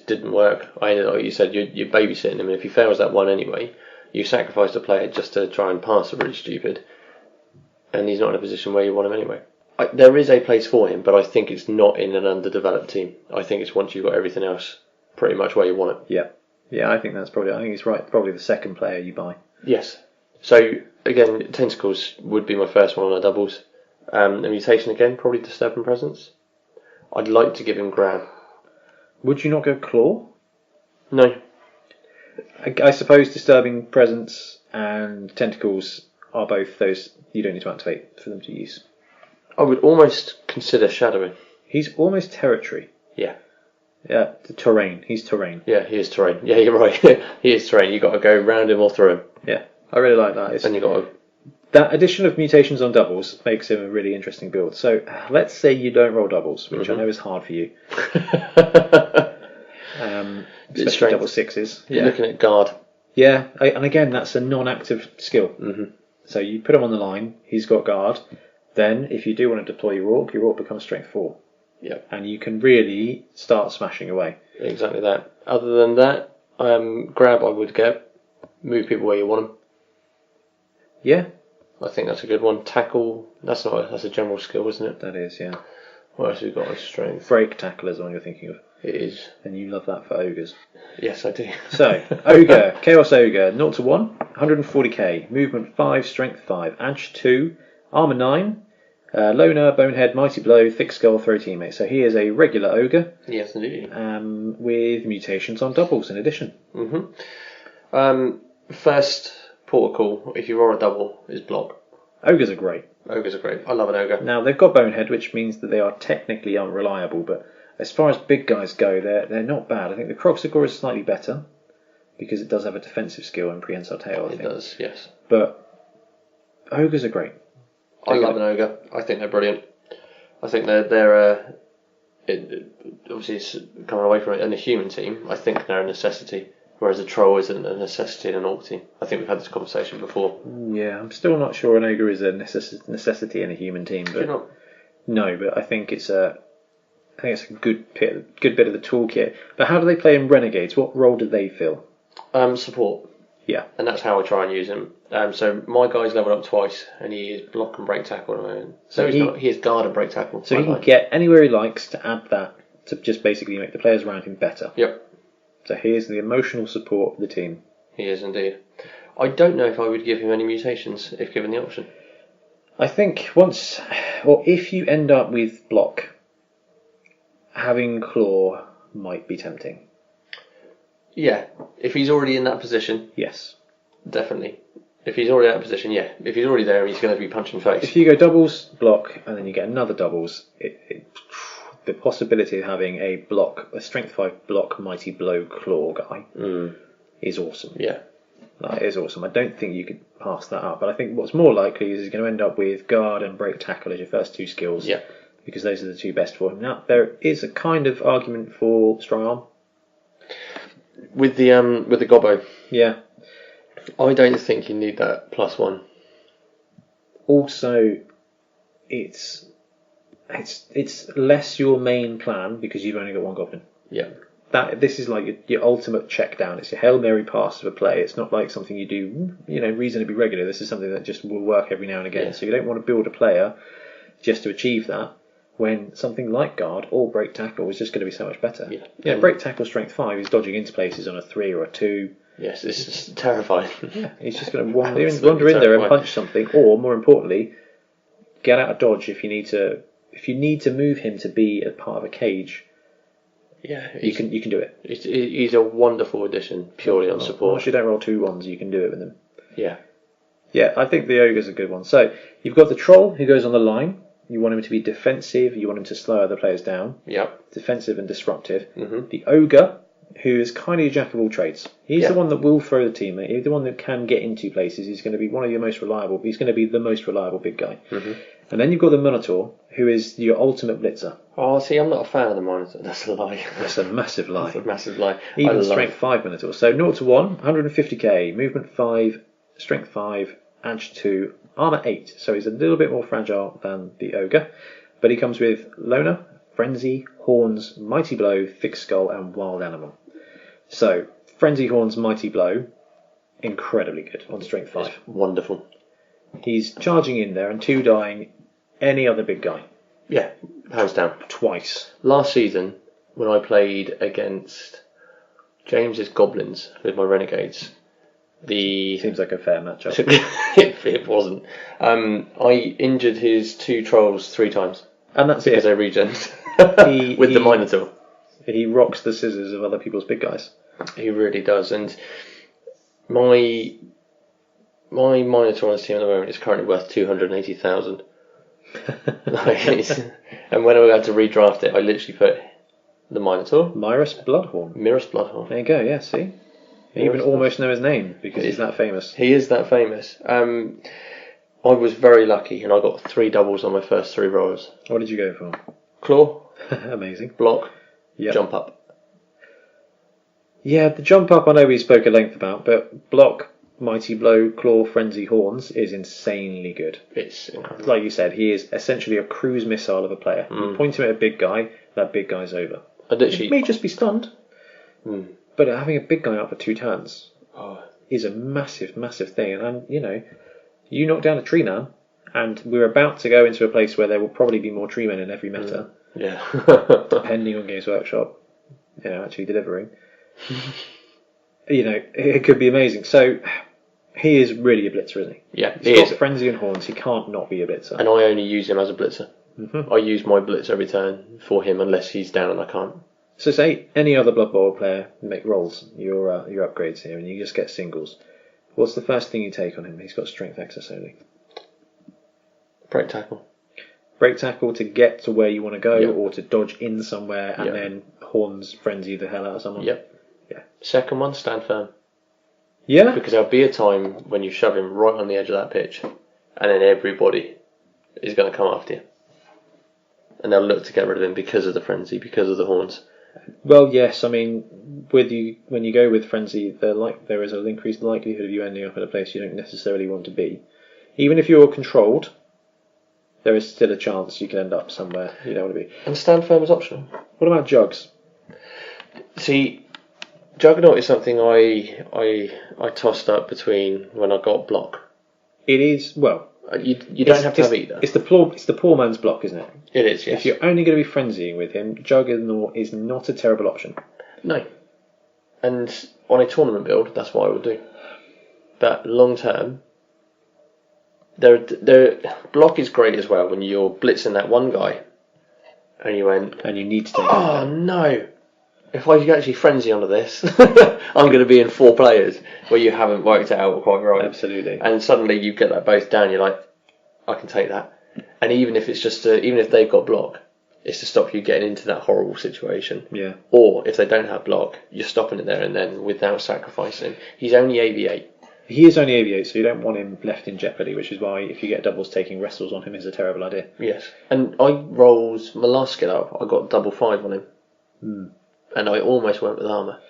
didn't work. I ended up, like you said, you're babysitting him, and if he fails that one anyway, you sacrifice a player just to try and pass a really stupid, and he's not in a position where you want him anyway. There is a place for him, but I think it's not in an underdeveloped team. I think it's once you've got everything else pretty much where you want it. Yeah, I think he's right. Probably the second player you buy. Yes. So again, tentacles would be my first one on the doubles. A mutation again, probably Disturbing Presence. I'd like to give him grab. Would you not go claw? No. I suppose Disturbing Presence and Tentacles are both those you don't need to activate for them to use. I would almost consider shadowing. He's almost territory. Yeah. Yeah, the terrain. He's terrain. Yeah, he is terrain. Yeah, you're right. He is terrain. You've got to go round him or through him. Yeah, I really like that. And you've got to... That addition of mutations on doubles makes him a really interesting build. So let's say you don't roll doubles, which I know is hard for you. Especially double sixes. You're looking at guard. Yeah, and again, that's a non-active skill. So you put him on the line, he's got guard. Then, if you do want to deploy your orc becomes strength 4. Yeah. And you can really start smashing away. Exactly that. Other than that, grab I would get. Move people where you want them. Yeah. I think that's a good one. Tackle, that's a general skill, isn't it? That is, yeah. What else have we got as strength? Break tackle is the one you're thinking of. It is. And you love that for ogres. Yes, I do. So, Ogre, Chaos Ogre, 0 to 1, 140k, movement 5, strength 5, edge 2, armour 9, loner, bonehead, mighty blow, thick skull, throw teammate. So he is a regular ogre. Yes, indeed. With mutations on doubles in addition. First protocol, if you roll a double, is block. Ogres are great. Ogres are great. I love an ogre. Now, they've got bonehead, which means that they are technically unreliable, but as far as big guys go, they're not bad. I think the Croxagore is slightly better because it does have a defensive skill and prehensile tail. It does, yes. But ogres are great. I love an ogre. I think they're brilliant. I think they're obviously it's coming away from it in a human team. I think they're a necessity, whereas a troll isn't a necessity in an orc team. I think we've had this conversation before. Yeah, I'm still not sure an ogre is a necessity in a human team. But not? No, but I think it's a good bit of the toolkit. But how do they play in Renegades? What role do they fill? Support. Yeah. And that's how I try and use him. So my guy's leveled up twice, and he is block and break tackle at the moment. So he is guard and break tackle. So he can get anywhere he likes to add that to just basically make the players around him better. Yep. So he is the emotional support of the team. He is indeed. I don't know if I would give him any mutations if given the option. I think if you end up with block, having claw might be tempting. Yeah, if he's already in that position. Yes. Definitely. If he's already in that position, yeah. If he's already there, he's going to be punching face. If you go doubles, block, and then you get another doubles, the possibility of having a strength 5 block, mighty blow, claw guy is awesome. Yeah. That is awesome. I don't think you could pass that up, but I think what's more likely is he's going to end up with guard and break tackle as your first two skills. Yeah. Because those are the two best for him. Now, there is a kind of argument for strong arm. With the gobbo. Yeah. I don't think you need that +1. Also, it's less your main plan because you've only got one goblin. Yeah. This is like your ultimate check down. It's your Hail Mary pass of a play. It's not like something you do, reasonably regular. This is something that just will work every now and again. Yeah. So you don't want to build a player just to achieve that when something like guard or break tackle is just going to be so much better. Yeah. Break tackle strength 5 is dodging into places on a 3 or a 2. Yes, this is terrifying. Yeah, he's just going to wander in there and punch something, or more importantly, get out of dodge if you need to. If you need to move him to be a part of a cage, yeah, you can do it. He's a wonderful addition purely on support. Once you don't roll 2 1s, you can do it with him. Yeah. Yeah, I think the ogre's a good one. So you've got the troll who goes on the line. You want him to be defensive. You want him to slow other players down. Yep. Defensive and disruptive. Mm-hmm. The ogre, who is kind of a jack of all trades. He's the one that will throw the team. He's the one that can get into places. He's going to be one of your most reliable. He's going to be the most reliable big guy. Mm-hmm. And then you've got the Minotaur, who is your ultimate blitzer. Oh, see, I'm not a fan of the Minotaur. That's a lie. That's a massive lie. That's a massive lie. Even strength 5 Minotaur. So 0 to 1, 150k, movement 5, strength 5, edge 2, armor 8. So he's a little bit more fragile than the ogre. But he comes with Loner, Frenzy, Horns, Mighty Blow, Thick Skull, and Wild Animal. So, Frenzy, Horns, Mighty Blow, incredibly good on strength 5. It's wonderful. He's charging in there and 2-dying any other big guy. Yeah, hands down. Twice. Last season, when I played against James's Goblins with my Renegades, Seems like a fair matchup. it wasn't. I injured his 2 trolls 3 times. And that's because it. they regened with the Minotaur. He rocks the scissors of other people's big guys. He really does. And my Minotaur on his team at the moment is currently worth 280,000. And when I had to redraft it, I literally put the Minotaur. Mirus Bloodhorn. There you go, yeah, see? You even almost know his name because he's that famous. He is that famous. I was very lucky and I got 3 doubles on my first 3 rolls. What did you go for? Claw. Amazing. Block. Jump up. Yeah, the jump up I know we spoke at length about, but block, Mighty Blow, Claw, Frenzy, Horns is insanely good. It's incredible. Like you said, he is essentially a cruise missile of a player. You point him at a big guy, that big guy's over. He may just be stunned, but having a big guy up for 2 turns is a massive, massive thing. And you knock down a tree now, and we're about to go into a place where there will probably be more tree men in every meta. Yeah. Depending on Games Workshop, actually delivering. It could be amazing. So he is really a blitzer, isn't he? Yeah, he's got Frenzy and Horns. He can't not be a blitzer. And I only use him as a blitzer. Mm-hmm. I use my blitz every turn for him unless he's down and I can't. So say any other Blood Bowl player make rolls your upgrades here, and you just get singles. What's the first thing you take on him? He's got strength excess only. Break tackle. Break tackle to get to where you want to go, or to dodge in somewhere, and then Horns frenzy the hell out of someone. Yep. Yeah. Second one, stand firm. Yeah. Because there'll be a time when you shove him right on the edge of that pitch, and then everybody is going to come after you, and they'll look to get rid of him because of the frenzy, because of the horns. Well, yes. I mean, when you go with frenzy, there is an increased likelihood of you ending up at a place you don't necessarily want to be. Even if you're controlled, there is still a chance you can end up somewhere you don't want to be. And stand firm is optional. What about jugs? See, Juggernaut is something I tossed up between when I got block. It is, well... You don't have to have either. It's the poor man's block, isn't it? It is, yes. If you're only going to be frenzying with him, Juggernaut is not a terrible option. No. And on a tournament build, that's what I would do. But long term, block is great as well when you're blitzing that one guy and you need to take no, if I actually frenzy onto this I'm going to be in 4 players where you haven't worked it out quite right. Absolutely. And suddenly you get that both down, you're like, I can take that. And even if it's just even if they've got block, it's to stop you getting into that horrible situation. Yeah. Or if they don't have block, you're stopping it there and then without sacrificing. He's only AV8. He is only AV8, so you don't want him left in jeopardy, which is why if you get doubles, taking wrestles on him is a terrible idea. Yes. And I rolls my last skill up, I got double 5 on him. And I almost went with armour.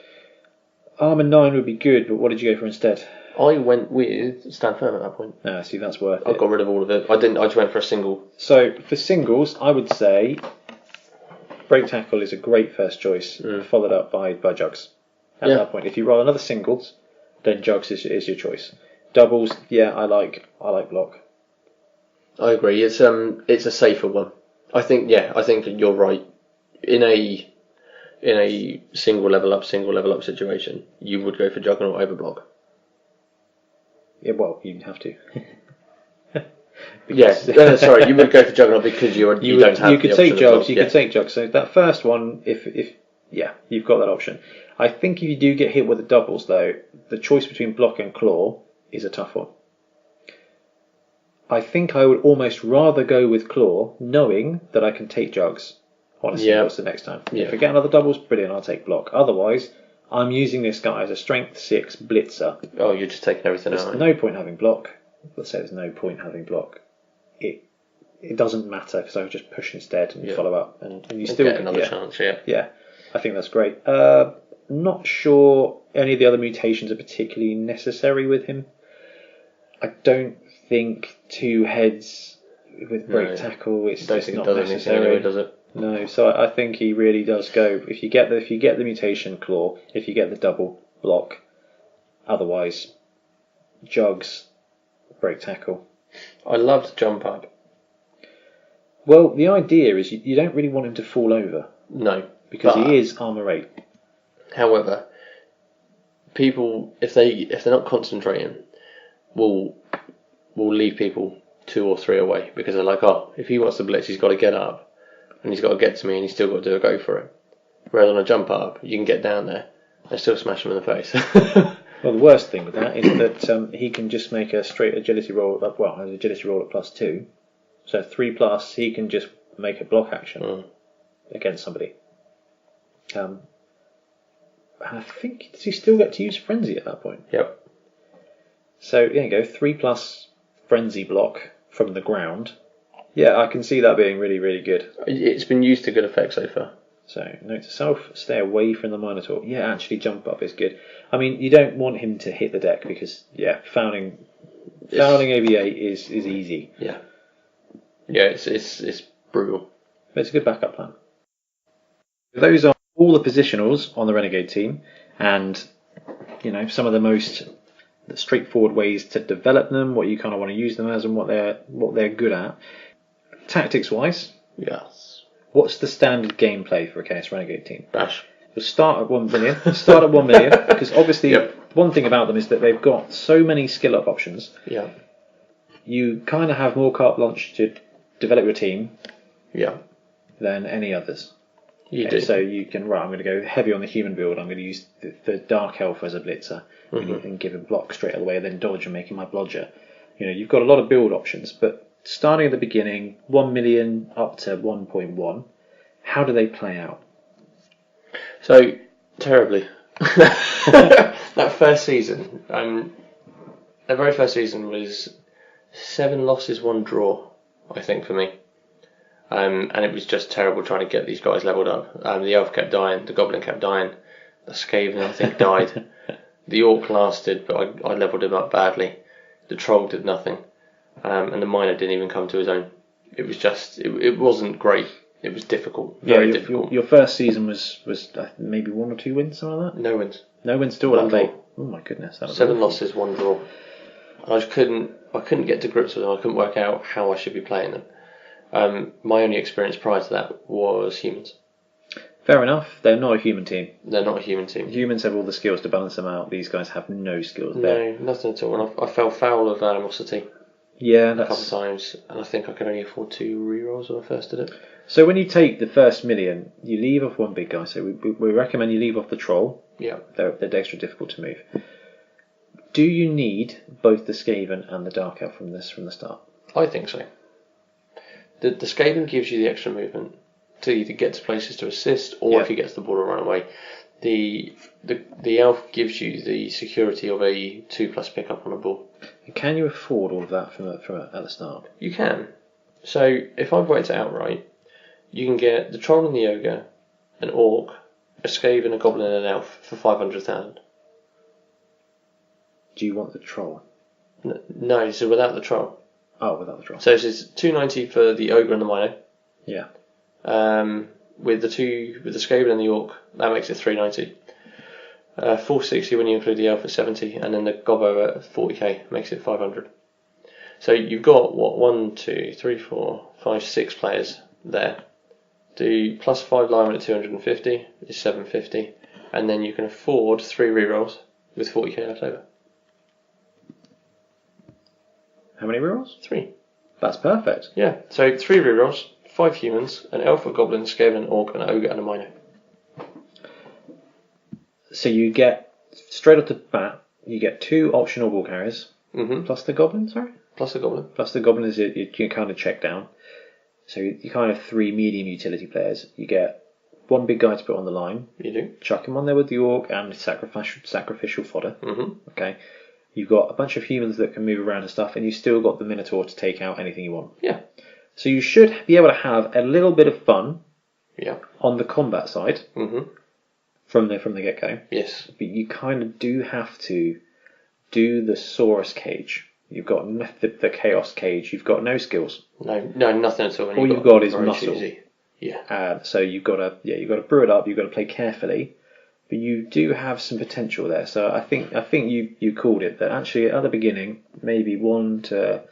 Armour 9 would be good, but what did you go for instead? I went with stand firm at that point. See, that's worth it. I got rid of all of it. I just went for a single. So for singles, I would say break tackle is a great first choice, followed up by jugs. At that point, if you roll another singles, then jugs is your choice. Doubles, I like block. I agree. It's a safer one. I think you're right. in a single level up situation, you would go for Juggernaut over block. Yeah, well, you'd have to. Sorry, you would go for Juggernaut because you don't have. You could take Jugs. You could take Jugs. So that first one, if you've got that option. I think if you do get hit with the doubles, though, the choice between block and claw is a tough one. I think I would almost rather go with claw, knowing that I can take Jugs. Honestly, what's the next time? Yeah. If I get another doubles, brilliant, I'll take block. Otherwise, I'm using this guy as a strength 6 blitzer. Oh, you're just taking everything out. There's no point having block. Let's say there's no point having block. It doesn't matter because I would just push instead and follow up, and you still get another chance. Yeah, I think that's great. Not sure any of the other mutations are particularly necessary with him. I don't think 2 heads with break tackle. It's not necessary, anyway, does it? No, so I think he really does go. If you get the mutation claw, if you get the double block, otherwise, Jugs, break tackle. I loved jump up. Well, the idea is you don't really want him to fall over. No, because he is armor 8. However, people, if they're not concentrating, will leave people 2 or 3 away because they're like, oh, if he wants to blitz, he's got to get up and he's got to get to me and he's still got to do a go for it. Whereas on a jump up, you can get down there and still smash him in the face. Well, the worst thing with that is that he can just make a straight agility roll. An agility roll at +2, so 3+. He can just make a block action against somebody. And I think, does he still get to use frenzy at that point? Yep. So there you go, 3+ frenzy block from the ground. Yeah, I can see that being really, really good. It's been used to good effect so far. So, note to self, stay away from the Minotaur. Yeah, actually jump up is good. I mean, you don't want him to hit the deck because, fouling AV8 is easy. Yeah. Yeah, it's brutal. But it's a good backup plan. Those are all the positionals on the Renegade team, and some of the most straightforward ways to develop them, what you kind of want to use them as, and what they're good at. Tactics wise, yes. What's the standard gameplay for a Chaos Renegade team? Bash. We'll start at 1 million. Because obviously one thing about them is that they've got so many skill up options. Yeah. You kind of have more carte blanche to develop your team. Yeah. Than any others. You do. So you can, I'm going to go heavy on the human build. I'm going to use the Dark Elf as a blitzer and give him block straight away, then dodge and make him my blodger. You've got a lot of build options, but starting at the beginning, 1 million up to 1.1, how do they play out? So, terribly. That first season, the very first season was 7 losses, 1 draw, I think, for me. And it was just terrible trying to get these guys leveled up. The elf kept dying, the goblin kept dying, the Skaven, I think, died. The orc lasted, but I levelled him up badly. The troll did nothing. And the miner didn't even come to his own. It was just, it wasn't great. It was difficult, very difficult. Your first season was maybe 1 or 2 wins, something like that? No wins. No wins still. 1 draw. Oh my goodness. That was 7 awful. losses, 1 draw. And I couldn't get to grips with them. I couldn't work out how I should be playing them. My only experience prior to that was humans. Fair enough. They're not a human team. They're not a human team. Humans have all the skills to balance them out. These guys have no skills there. No, nothing at all. And I fell foul of animosity. Yeah, a couple of times, and I think I could only afford 2 rerolls when I first did it. So when you take the first million, you leave off one big guy. So we recommend you leave off the troll. Yeah, they're extra difficult to move. Do you need both the Skaven and the Dark Elf from the start? I think so. The Skaven gives you the extra movement to either get to places to assist, or if he gets the ball and run away. The elf gives you the security of a 2+ pickup on a ball. Can you afford all of that from at the start? You can. So if I've worked it out right, you can get the troll and the ogre, an orc, a Skaven, a goblin, and an elf for 500,000. Do you want the troll? No, so without the troll. Oh, without the troll. So it's 290 for the ogre and the mino. Yeah. With the Skaven and the orc, that makes it 390. 460 when you include the elf at 70, and then the gobbo at 40k makes it 500. So you've got 1, 2, 3, 4, 5, 6 players there do +5 linemen at 250 is 750, and then you can afford 3 rerolls with 40k left over. How many rerolls? 3. That's perfect. Yeah, so 3 rerolls, 5 humans, an elf, a goblin, a skaven, an orc, an ogre, and a minor. So you get, straight off the bat, you get 2 optional ball carriers, plus the goblin, sorry? Plus the goblin. Plus the goblin is you kind of check down. So you kind of 3 medium utility players. You get 1 big guy to put on the line. You do. Chuck him on there with the orc and sacrificial fodder. Okay. You've got a bunch of humans that can move around and stuff, and you've still got the Minotaur to take out anything you want. Yeah. So you should be able to have a little bit of fun. Yeah. On the combat side. From the get-go. Yes. But you kind of do have to do the Saurus cage. You've got the Chaos cage. You've got no skills. No, nothing at all. All you've got is muscle. Easy. Yeah. So you've got to brew it up. You've got to play carefully, but you do have some potential there. So I think you called it that. Actually, at the beginning, maybe 1 to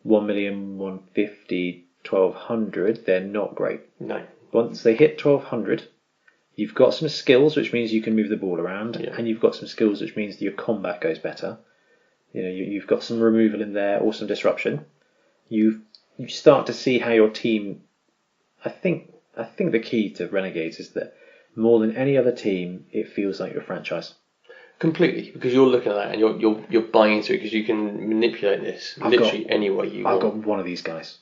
1,150,000, 1,200. They're not great. No. Once they hit 1,200, you've got some skills, which means you can move the ball around, and you've got some skills, which means your combat goes better. You know, you've got some removal in there or some disruption. You start to see how your team. I think the key to Renegades is that more than any other team, it feels like your franchise. Completely, because you're looking at that and you're buying into it because you can manipulate this literally any way you want. I've got one of these guys.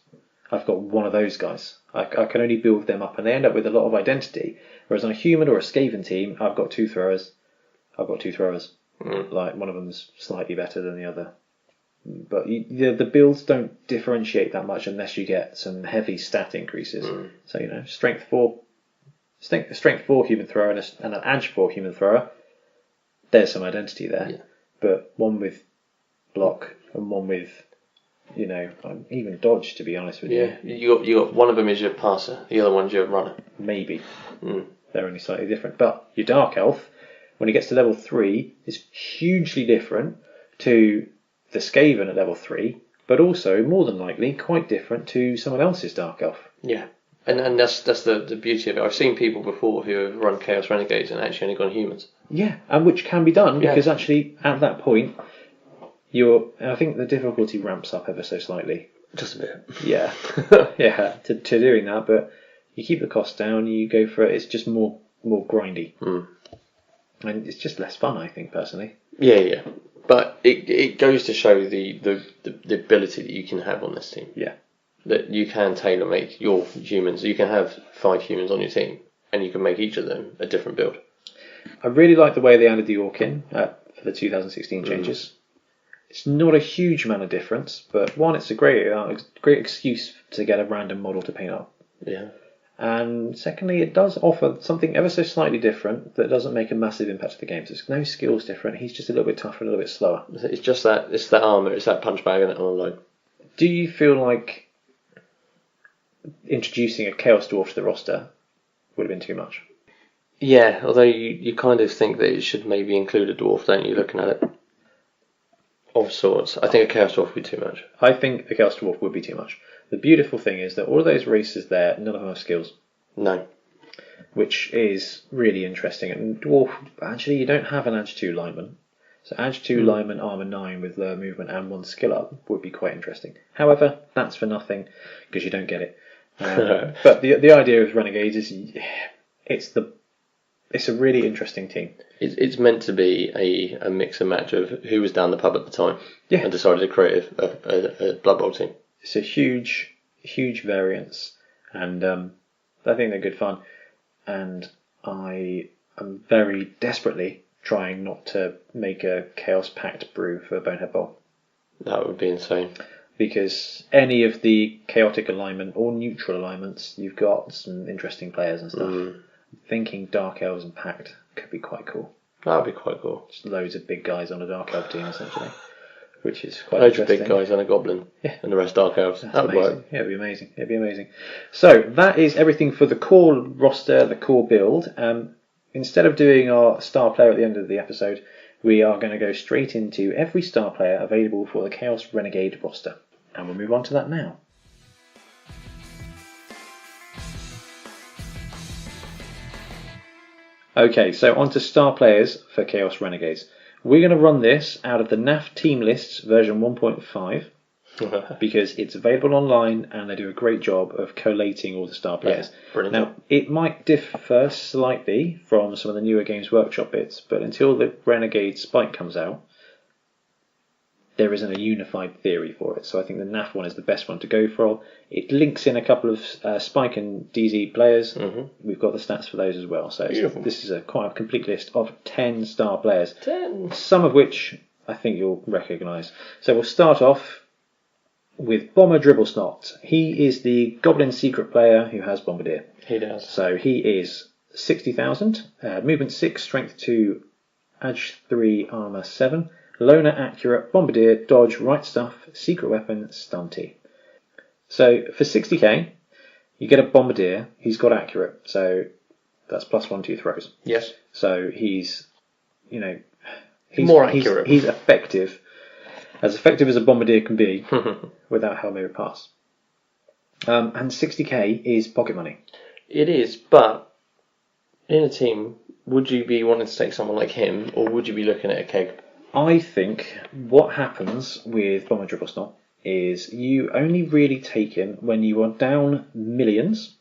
I've got one of those guys. I can only build them up, and they end up with a lot of identity. Whereas on a human or a Skaven team, I've got 2 throwers. Like one of them's slightly better than the other. But the builds don't differentiate that much unless you get some heavy stat increases. So strength 4 human thrower and an edge 4 human thrower. There's some identity there. Yeah. But one with block and one with even dodge, to be honest with you. Yeah, you got one of them is your passer, the other one's your runner. Maybe. They're only slightly different. But your Dark Elf, when he gets to level 3, is hugely different to the Skaven at level 3, but also, more than likely, quite different to someone else's Dark Elf. Yeah, and that's the beauty of it. I've seen people before who have run Chaos Renegades and actually only gone humans. Yeah, and which can be done, because actually, at that point, I think the difficulty ramps up ever so slightly. Just a bit. Yeah, to doing that, but you keep the cost down, you go for it, it's just more grindy. And it's just less fun, I think, personally. Yeah. But it goes to show the ability that you can have on this team. Yeah. That you can tailor make your humans. You can have 5 humans on your team, and you can make each of them a different build. I really like the way they added the Orc in for the 2016 changes. It's not a huge amount of difference, but one, it's a great excuse to get a random model to paint up. Yeah. And secondly, it does offer something ever so slightly different that doesn't make a massive impact to the game. So there's no skills different. He's just a little bit tougher and a little bit slower. It's just that, it's that armour, it's that punch bag and that armor load. Do you feel like introducing a Chaos Dwarf to the roster would have been too much? Yeah, although you kind of think that it should maybe include a dwarf, don't you, looking at it? Of sorts. I think a Chaos Dwarf would be too much. I think the Chaos Dwarf would be too much. The beautiful thing is that all of those races there, none of them have skills. No. Which is really interesting. And Dwarf, actually, you don't have an Edge 2 lineman. So Edge 2 lineman, armour 9 with lower movement and 1 skill up would be quite interesting. However, that's for nothing, because you don't get it. But the idea of Renegades is it's a really interesting team. It's meant to be a mix and match of who was down the pub at the time and decided to create a Blood Bowl team. It's a huge variance, and I think they're good fun. And I am very desperately trying not to make a Chaos Pact brew for Bonehead Bowl. That would be insane. Because any of the chaotic alignment or neutral alignments, you've got some interesting players and stuff. Thinking Dark Elves and Pact could be quite cool. That would be quite cool. Just loads of big guys on a Dark Elf team, essentially. Which is quite loads interesting. Loads of big guys and a Goblin. Yeah. And the rest Dark Elves. That would work. Yeah, it'd be amazing. It'd be amazing. So, that is everything for the core roster, the core build. Instead of doing our star player at the end of the episode, we are going to go straight into every star player available for the Chaos Renegade roster. And we'll move on to that now. Okay, so on to star players for Chaos Renegades. We're going to run this out of the NAF team lists version 1.5 because it's available online and they do a great job of collating all the star players. Yeah, brilliant. Now, it might differ slightly from some of the newer Games Workshop bits, but until the Renegade Spike comes out, there isn't a unified theory for it. So I think the NAF one is the best one to go for. It links in a couple of Spike and DZ players. Mm-hmm. We've got the stats for those as well. So this is quite a complete list of 10 star players. 10. Some of which I think you'll recognise. So we'll start off with Bomber Dribblesnot. He is the Goblin Secret player who has Bombardier. He does. So he is 60,000, movement 6, strength 2, edge 3, armour 7. Loner, accurate, bombardier, dodge, right stuff, secret weapon, stunty. So for 60k, you get a bombardier. He's got accurate, so that's +1 to throws. Yes. So he's more accurate. He's effective, as effective as a bombardier can be, without Hail Mary pass. And 60k is pocket money. It is, but in a team, would you be wanting to take someone like him, or would you be looking at a keg? I think what happens with Bomber Dribblesnot is you only really take him when you are down millions.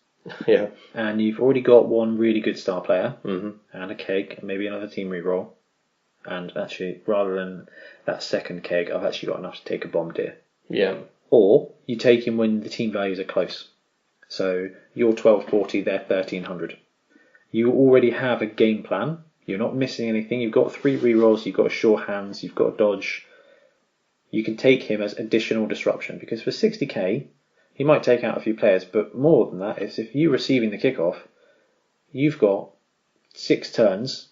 Yeah. And you've already got one really good star player Mm-hmm. and a keg and maybe another team reroll. And actually, rather than that second keg, I've actually got enough to take a bombardier. Yeah. Or you take him when the team values are close. So you're 1240, they're 1300. You already have a game plan. You're not missing anything. You've got 3 rerolls, you've got sure hands, you've got dodge. You can take him as additional disruption because for 60k, he might take out a few players, but more than that is if you're receiving the kickoff, you've got 6 turns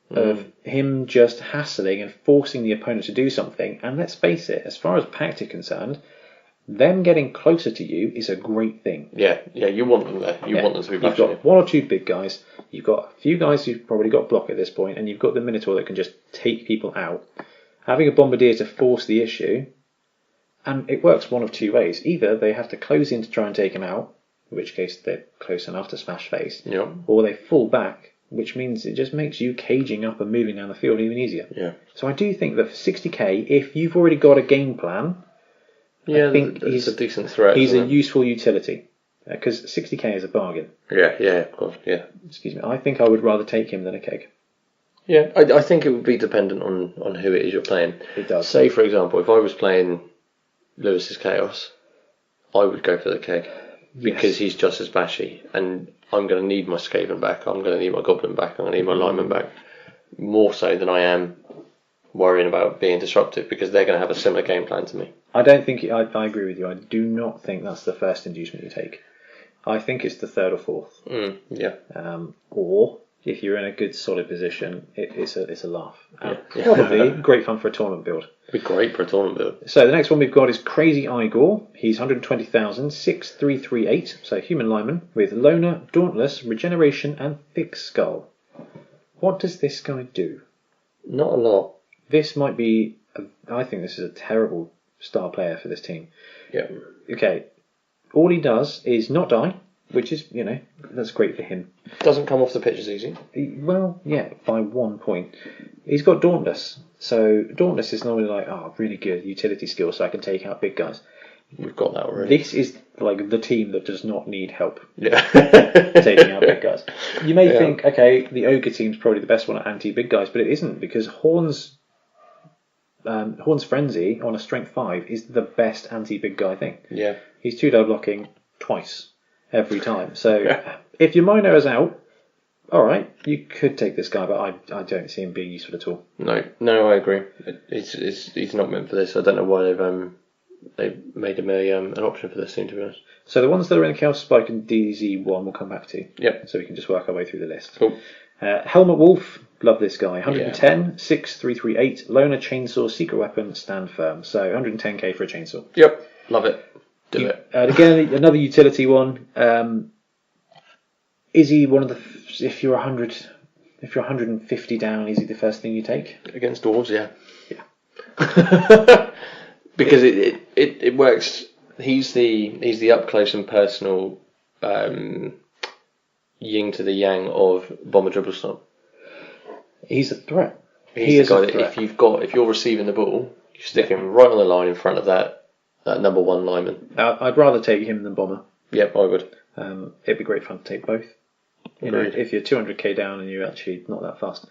of him just hassling and forcing the opponent to do something. And let's face it, as far as Pact are concerned, them getting closer to you is a great thing. Yeah, you want them there. You want them to be You've got 1 or 2 big guys. You've got a few guys who've probably got block at this point, and you've got the Minotaur that can just take people out. Having a Bombardier to force the issue, and it works one of 2 ways. Either they have to close in to try and take him out, in which case they're close enough to smash face, or they fall back, which means it just makes you caging up and moving down the field even easier. Yeah. So I do think that for 60k, if you've already got a game plan, yeah, I think he's a decent threat. He's a useful utility. Because 60k is a bargain. Yeah, of course, yeah. Excuse me. I think I would rather take him than a keg. Yeah, I think it would be dependent on who it is you're playing. It does. Say, for example, if I was playing Lewis's Chaos, I would go for the keg. Because he's just as bashy. And I'm going to need my Skaven back. I'm going to need my Goblin back. I'm going to need my Lineman back. More so than I am worrying about being disruptive, because they're going to have a similar game plan to me. I don't think... I agree with you. I do not think that's the first inducement you take. I think it's the 3rd or 4th. Yeah. Or if you're in a good solid position, it's a laugh. Yeah. Probably great fun for a tournament build. It'd be great for a tournament build. So the next one we've got is Crazy Igor. He's 120,000, 6338. So human lineman with Loner, Dauntless, Regeneration, and Thick Skull. What does this guy do? Not a lot. This might be... I think this is a terrible star player for this team. Yeah. Okay. All he does is not die, which is, that's great for him. Doesn't come off the pitch as easy. Well, yeah, by 1 point. He's got Dauntless. So Dauntless is normally like, really good utility skill, so I can take out big guys. We've got that already. This is like the team that does not need help. Yeah. Taking out big guys. You may think, okay, the Ogre team's probably the best one at anti-big guys, but it isn't, because Horn's Frenzy on a strength 5 is the best anti-big guy thing. Yeah. He's 2-die blocking twice every time. So if your Minor is out, alright, you could take this guy, but I don't see him being useful at all. No, I agree. He's not meant for this. I don't know why they've made him an option for this thing, to be honest. So the ones that are in the Chaos Spike and DZ1 we'll come back to. Yep. So we can just work our way through the list. Cool. Helmet Wolf, love this guy. 110, 6338, Loner, Chainsaw, Secret Weapon, Stand Firm. So 110k for a chainsaw. Yep, love it. Do it. Again, another utility one. Is he one of the... If you're 150 down, is he the first thing you take? Against dwarves, yeah. Yeah. Because it works. He's the up close and personal yin to the yang of Bomber Dribblesnot. He's a threat. He's the guy that if you're receiving the ball, you stick him right on the line in front of that number one lineman. I'd rather take him than Bomber. Yep, I would. It'd be great fun to take both. You know, if you're 200k down and you're actually not that fast,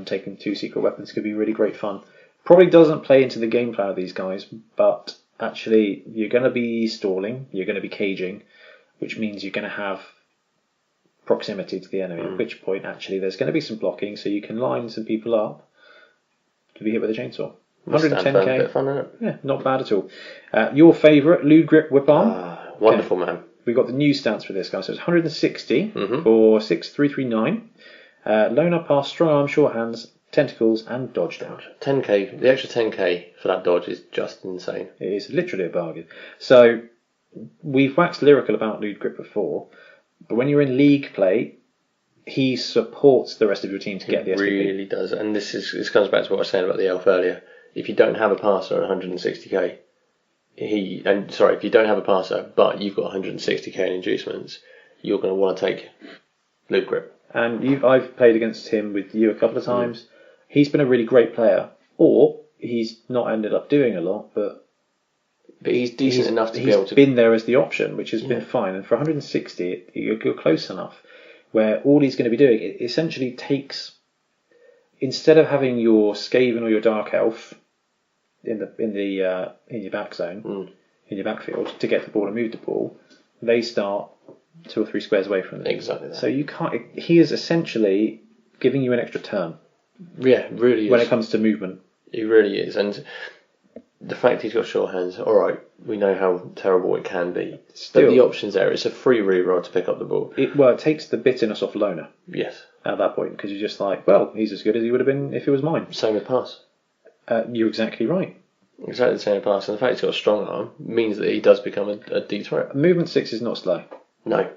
taking 2 secret weapons could be really great fun. Probably doesn't play into the game plan of these guys, but actually you're going to be stalling, you're going to be caging, which means you're going to have proximity to the enemy, at which point actually there's going to be some blocking, so you can line some people up to be hit with a chainsaw. 110k. Bit of fun, isn't it? Yeah, not bad at all. Your favourite, Lewd Grip Whip Arm. Wonderful, man. We've got the new stats for this guy, so it's 160 for 6339. Loner, pass, strong arm, short hands, tentacles, and dodge down. 10k, the extra 10k for that dodge is just insane. It is literally a bargain. So, we've waxed lyrical about Lewd Grip before, but when you're in league play, he supports the rest of your team to get the SPP. He really does, and this comes back to what I was saying about the elf earlier. If you don't have a passer at 160k, if you don't have a passer, but you've got 160k in inducements, you're going to want to take Lewd Grip. And I've played against him with you a couple of times. He's been a really great player, or he's not ended up doing a lot, but he's decent enough to be able to. He's been there as the option, which has been fine. And for 160, you're close enough where all he's going to be doing, it essentially takes, instead of having your Skaven or your Dark Elf in your back zone, in your backfield to get the ball and move the ball, they start 2 or 3 squares away from them. Exactly that. So you can't. He is essentially giving you an extra turn. Yeah, really is. When it comes to movement, he really is, and the fact he's got short hands. All right, we know how terrible it can be. Still, but the options there. It's a free reroll to pick up the ball. It takes the bitterness off Loner. Yes. At that point, because you're just like, well, he's as good as he would have been if it was mine. Same with pass. You're exactly right. Exactly the same with pass, and the fact he's got a strong arm means that he does become a deep threat. Movement 6 is not slow. No.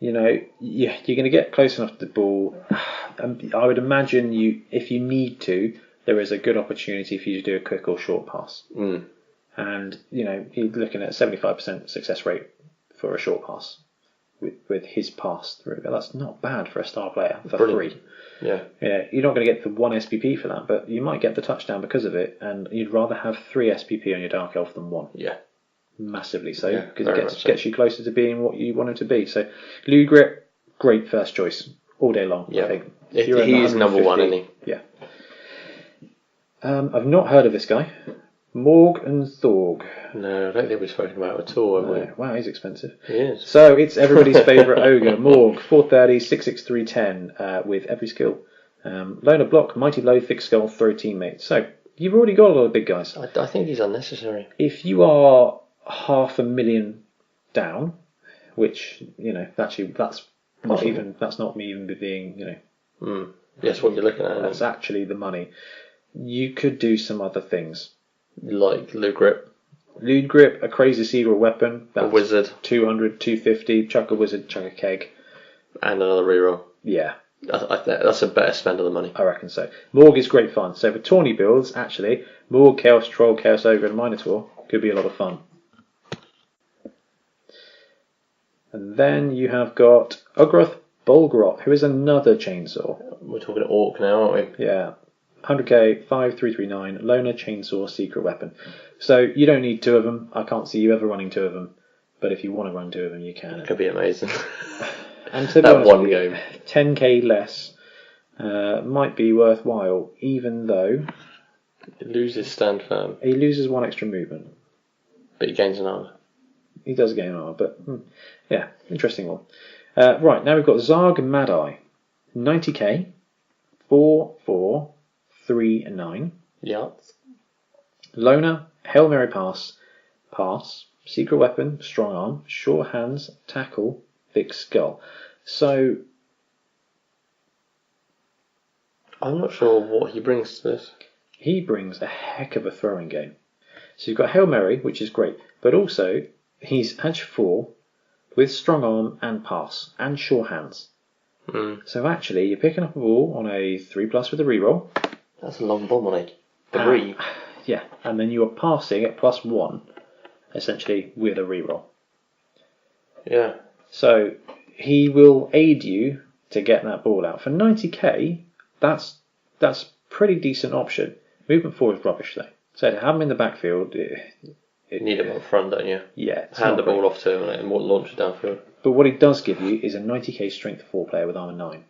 You know, you're going to get close enough to the ball. I would imagine if you need to, there is a good opportunity for you to do a quick or short pass. And, you know, you're looking at a 75% success rate for a short pass with his pass through. That's not bad for a star player for free. Yeah, you're not going to get the 1 SPP for that, but you might get the touchdown because of it, and you'd rather have 3 SPP on your Dark Elf than 1. Yeah. Massively so, because it gets you closer to being what you want him to be. So, Lewd Grip, great first choice all day long. Yeah. I think he is number 1, isn't he? Yeah. I've not heard of this guy, Morg and Thorg. No, I don't think we've spoken about it at all. Have we? Wow, he's expensive. He is. So it's everybody's favourite ogre, Morg, 430, 663, 10 with every skill. Loner block, mighty blow, thick skull, throw teammates. So you've already got a lot of big guys. I think he's unnecessary. If you are 500,000 down, which, you know, actually that's not me even being, you know. Yes, what you're looking at. That's actually the money. You could do some other things. Like Lewd Grip. Lewd Grip, a crazy secret weapon. That's a wizard. 200, 250, chuck a wizard, chuck a keg. And another reroll. Yeah. That's a better spend of the money. I reckon so. Morg is great fun. So for tourney builds, actually, Morg, Chaos Troll, Chaos Ogre and Minotaur could be a lot of fun. And then you have got Ugroth Bolgrot, who is another chainsaw. We're talking Orc now, aren't we? Yeah. 100k, 5339, Loner, Chainsaw, Secret Weapon. So you don't need 2 of them. I can't see you ever running 2 of them. But if you want to run 2 of them, you can. It could be amazing. And to be that honest one with you, game. 10k less might be worthwhile, even though He loses stand firm. He loses 1 extra movement. But he gains an armor. He does gain an armor, but yeah, interesting one. Right, now we've got Zarg Madai. 90k, 4-4-3-9. Yeah. Loner, Hail Mary pass, secret weapon, strong arm, short hands, tackle, thick skull. So I'm not sure what he brings to this. He brings a heck of a throwing game. So you've got Hail Mary, which is great, but also he's edge 4 with strong arm and pass and sure hands. So actually, you're picking up a ball on a 3+ with a reroll. That's a long bomb on a 3. Yeah, and then you are passing at +1, essentially with a reroll. Yeah. So he will aid you to get that ball out. For 90k, that's that's pretty decent option. Movement 4 is rubbish though. So to have him in the backfield, you need him up front, don't you? Yeah. Hand the ball off to him and launch it downfield. But what he does give you is a 90k strength 4 player with armor 9.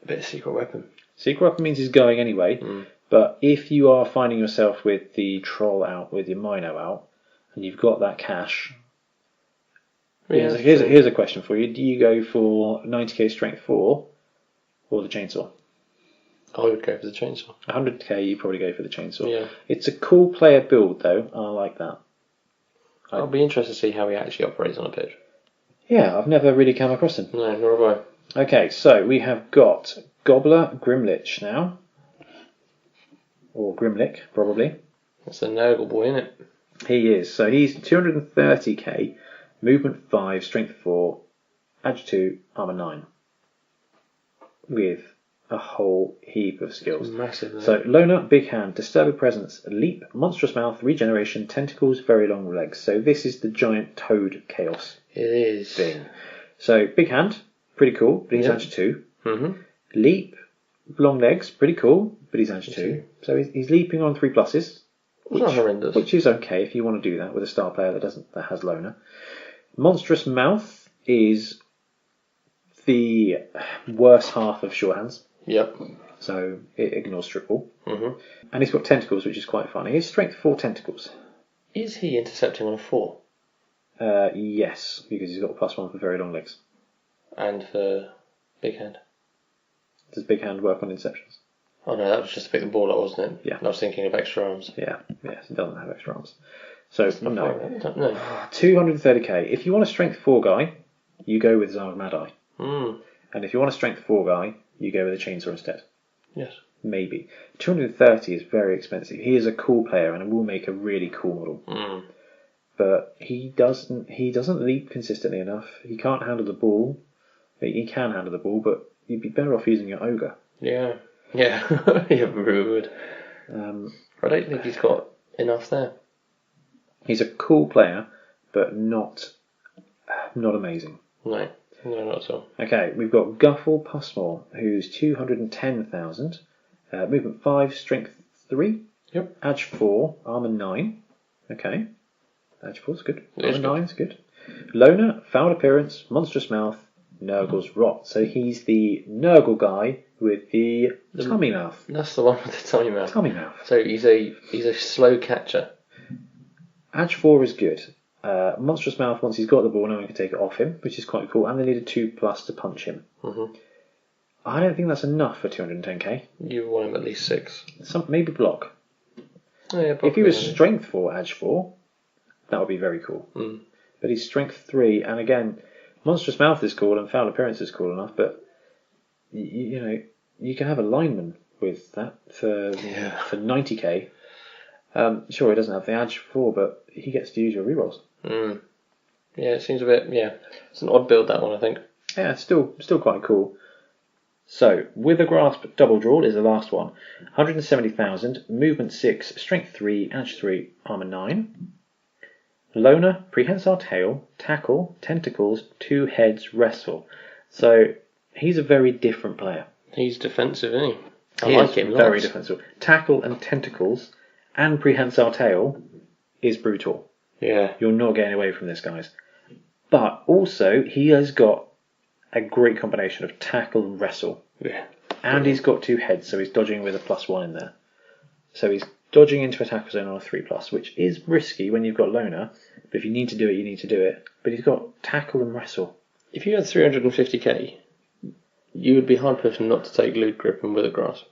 A bit of secret weapon. Secret weapon means he's going anyway. But if you are finding yourself with the troll out, with your Mino out, and you've got that cash, here's a question for you. Do you go for 90k strength 4 or the chainsaw? I would go for the chainsaw. 100k, you probably go for the chainsaw. Yeah. It's a cool player build though. I like that. I'll be interested to see how he actually operates on a pitch. Yeah, I've never really come across him. No, nor have I. Okay, so we have got Gobbler Grimlich now. Or Grimlick, probably. That's the Nurgle boy, isn't it? He is. So he's 230k, movement 5, strength 4, edge 2, armor 9. With a whole heap of skills. Massive. So loner, big hand, disturbing presence, leap, monstrous mouth, regeneration, tentacles, very long legs. So this is the giant toad chaos It is. thing. So big hand, pretty cool, but he's edge 2. Leap, long legs, pretty cool, but he's edge 2. So he's leaping on 3 pluses. Which, not horrendous. Which is okay if you want to do that with a star player that has loner. Monstrous mouth is the worst half of shorthands. Yep. So it ignores triple. And he's got tentacles, which is quite funny. He's strength 4 tentacles. Is he intercepting on a 4? Yes, because he's got a +1 for very long legs. And for big hand? Does big hand work on interceptions? Oh no, that was just to pick the ball up, wasn't it? Yeah. I was thinking of extra arms. Yeah, yes, it doesn't have extra arms. So, no. 230k. If you want a strength 4 guy, you go with Zarg Mad-Eye. And if you want a strength 4 guy, you go with a chainsaw instead. Yes. Maybe. 230 is very expensive. He is a cool player and will make a really cool model. But he doesn't leap consistently enough. He can't handle the ball. He can handle the ball, but you'd be better off using your ogre. Yeah. Yeah, yeah, we would. I don't think he's got enough there. He's a cool player, but not amazing. No, not at all. Okay, we've got Guffle Pussmore, who's 210,000, movement 5, strength 3, Yep. edge 4, armor 9. Okay, edge 4's good. Armor 9's good. Loner, foul appearance, monstrous mouth, Nurgle's rot. So he's the Nurgle guy with the tummy mouth. That's the one with the tummy mouth. Tummy mouth. So he's a slow catcher. Edge 4 is good. Monstrous mouth, once he's got the ball, no one can take it off him, which is quite cool. And they need a 2+ to punch him. I don't think that's enough for 210k. You want him at least 6. Maybe block. Oh, yeah, if he was strength 4, edge 4, that would be very cool. But he's strength 3, and again, monstrous mouth is cool and foul appearance is cool enough, but you know, you can have a lineman with that for 90k. Sure, he doesn't have the edge 4, but he gets to use your rerolls. Yeah, it seems a bit. Yeah, it's an odd build, that one, I think. Yeah, it's still quite cool. So, with a grasp, double draw is the last one. 170,000, movement 6, strength 3, edge 3, armor 9. Loner, prehensile tail, tackle, tentacles, 2 heads, wrestle. So he's a very different player. He's defensive, isn't he? I like him. Very defensive. Tackle and tentacles and prehensile tail is brutal. Yeah. You're not getting away from this, guys. But also, he has got a great combination of tackle and wrestle. Yeah. And he's got 2 heads, so he's dodging with a +1 in there. So he's dodging into a tackle zone on a 3+, which is risky when you've got loner. But if you need to do it, you need to do it. But he's got tackle and wrestle. If you had 350k, you would be hard-pushed not to take Lewd Grip and Wither Grasp.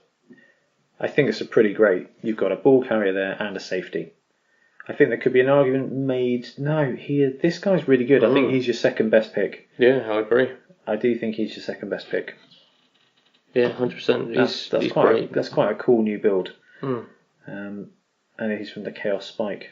I think it's a pretty great. You've got a ball carrier there and a safety. I think there could be an argument made. No, this guy's really good. I think he's your second best pick. Yeah, I agree. I do think he's your second best pick. Yeah, 100%. He's quite great. That's quite a cool new build. And he's from the Chaos Spike.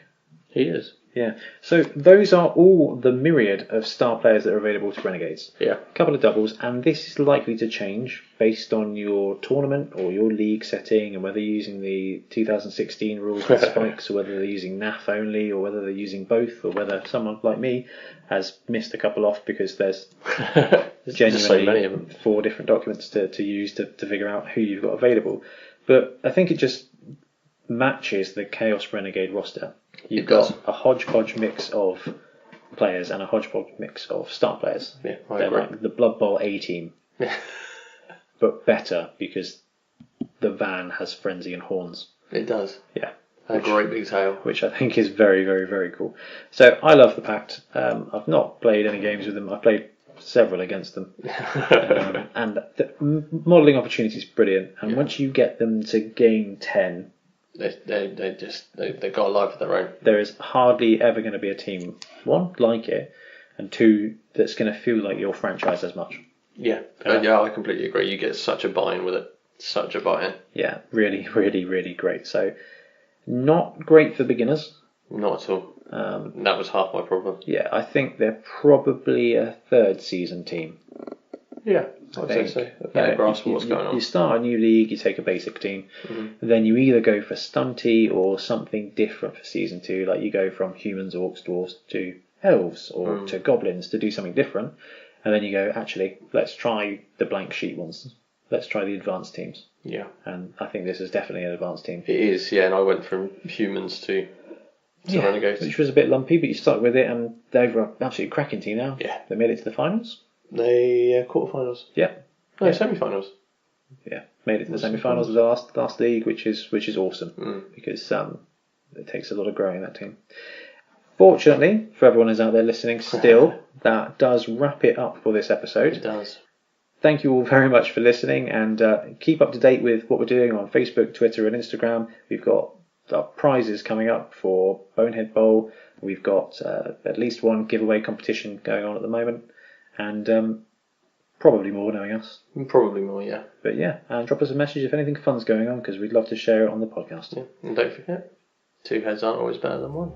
He is. Yeah. So those are all the myriad of star players that are available to Renegades. Yeah. A couple of doubles, and this is likely to change based on your tournament or your league setting, and whether you're using the 2016 rules with spikes, or whether they're using NAF only, or whether they're using both, or whether someone like me has missed a couple off because there's genuinely so many of them. 4 different documents to use to figure out who you've got available. But I think it just matches the Chaos Renegade roster. You've It does. got a hodgepodge mix of players and a hodgepodge mix of star players. Yeah, I They're agree. like the Blood Bowl A team, but better because the van has frenzy and horns. It does. Yeah. A great big tail. Which I think is very, very, very cool. So I love the Pact. I've not played any games with them. I've played several against them. And the modelling opportunity is brilliant. And once you get them to game 10, they've got a life of their own. there is hardly ever going to be a team, one, like it, and two, that's going to feel like your franchise as much. Yeah, I completely agree. You get such a buy-in with it. Such a buy-in. Yeah, really, really, really great. So, not great for beginners. Not at all. That was half my problem. Yeah, I think they're probably a third season team. Yeah, I'd say so. A better grasp of what's going on. You start a new league, you take a basic team, then you either go for stunty or something different for season 2, like you go from humans, orcs, dwarves to elves or to goblins to do something different, and then you go, actually, let's try the blank sheet ones. Let's try the advanced teams. Yeah. And I think this is definitely an advanced team. It is, yeah, and I went from humans to Renegades. Which was a bit lumpy, but you stuck with it, and they're an absolutely cracking team now. Yeah. They made it to the finals. They quarterfinals. Yeah. No, semi-finals. Yeah, made it to the semi-finals of the last league, which is awesome because it takes a lot of growing, that team. Fortunately, for everyone who's out there listening still, that does wrap it up for this episode. It does. Thank you all very much for listening, and keep up to date with what we're doing on Facebook, Twitter and Instagram. We've got our prizes coming up for Bonehead Bowl. We've got at least one giveaway competition going on at the moment, and probably more knowing us. Probably more, yeah. But yeah, and drop us a message if anything fun's going on, because we'd love to share it on the podcast. Yeah. And don't forget, 2 heads aren't always better than 1.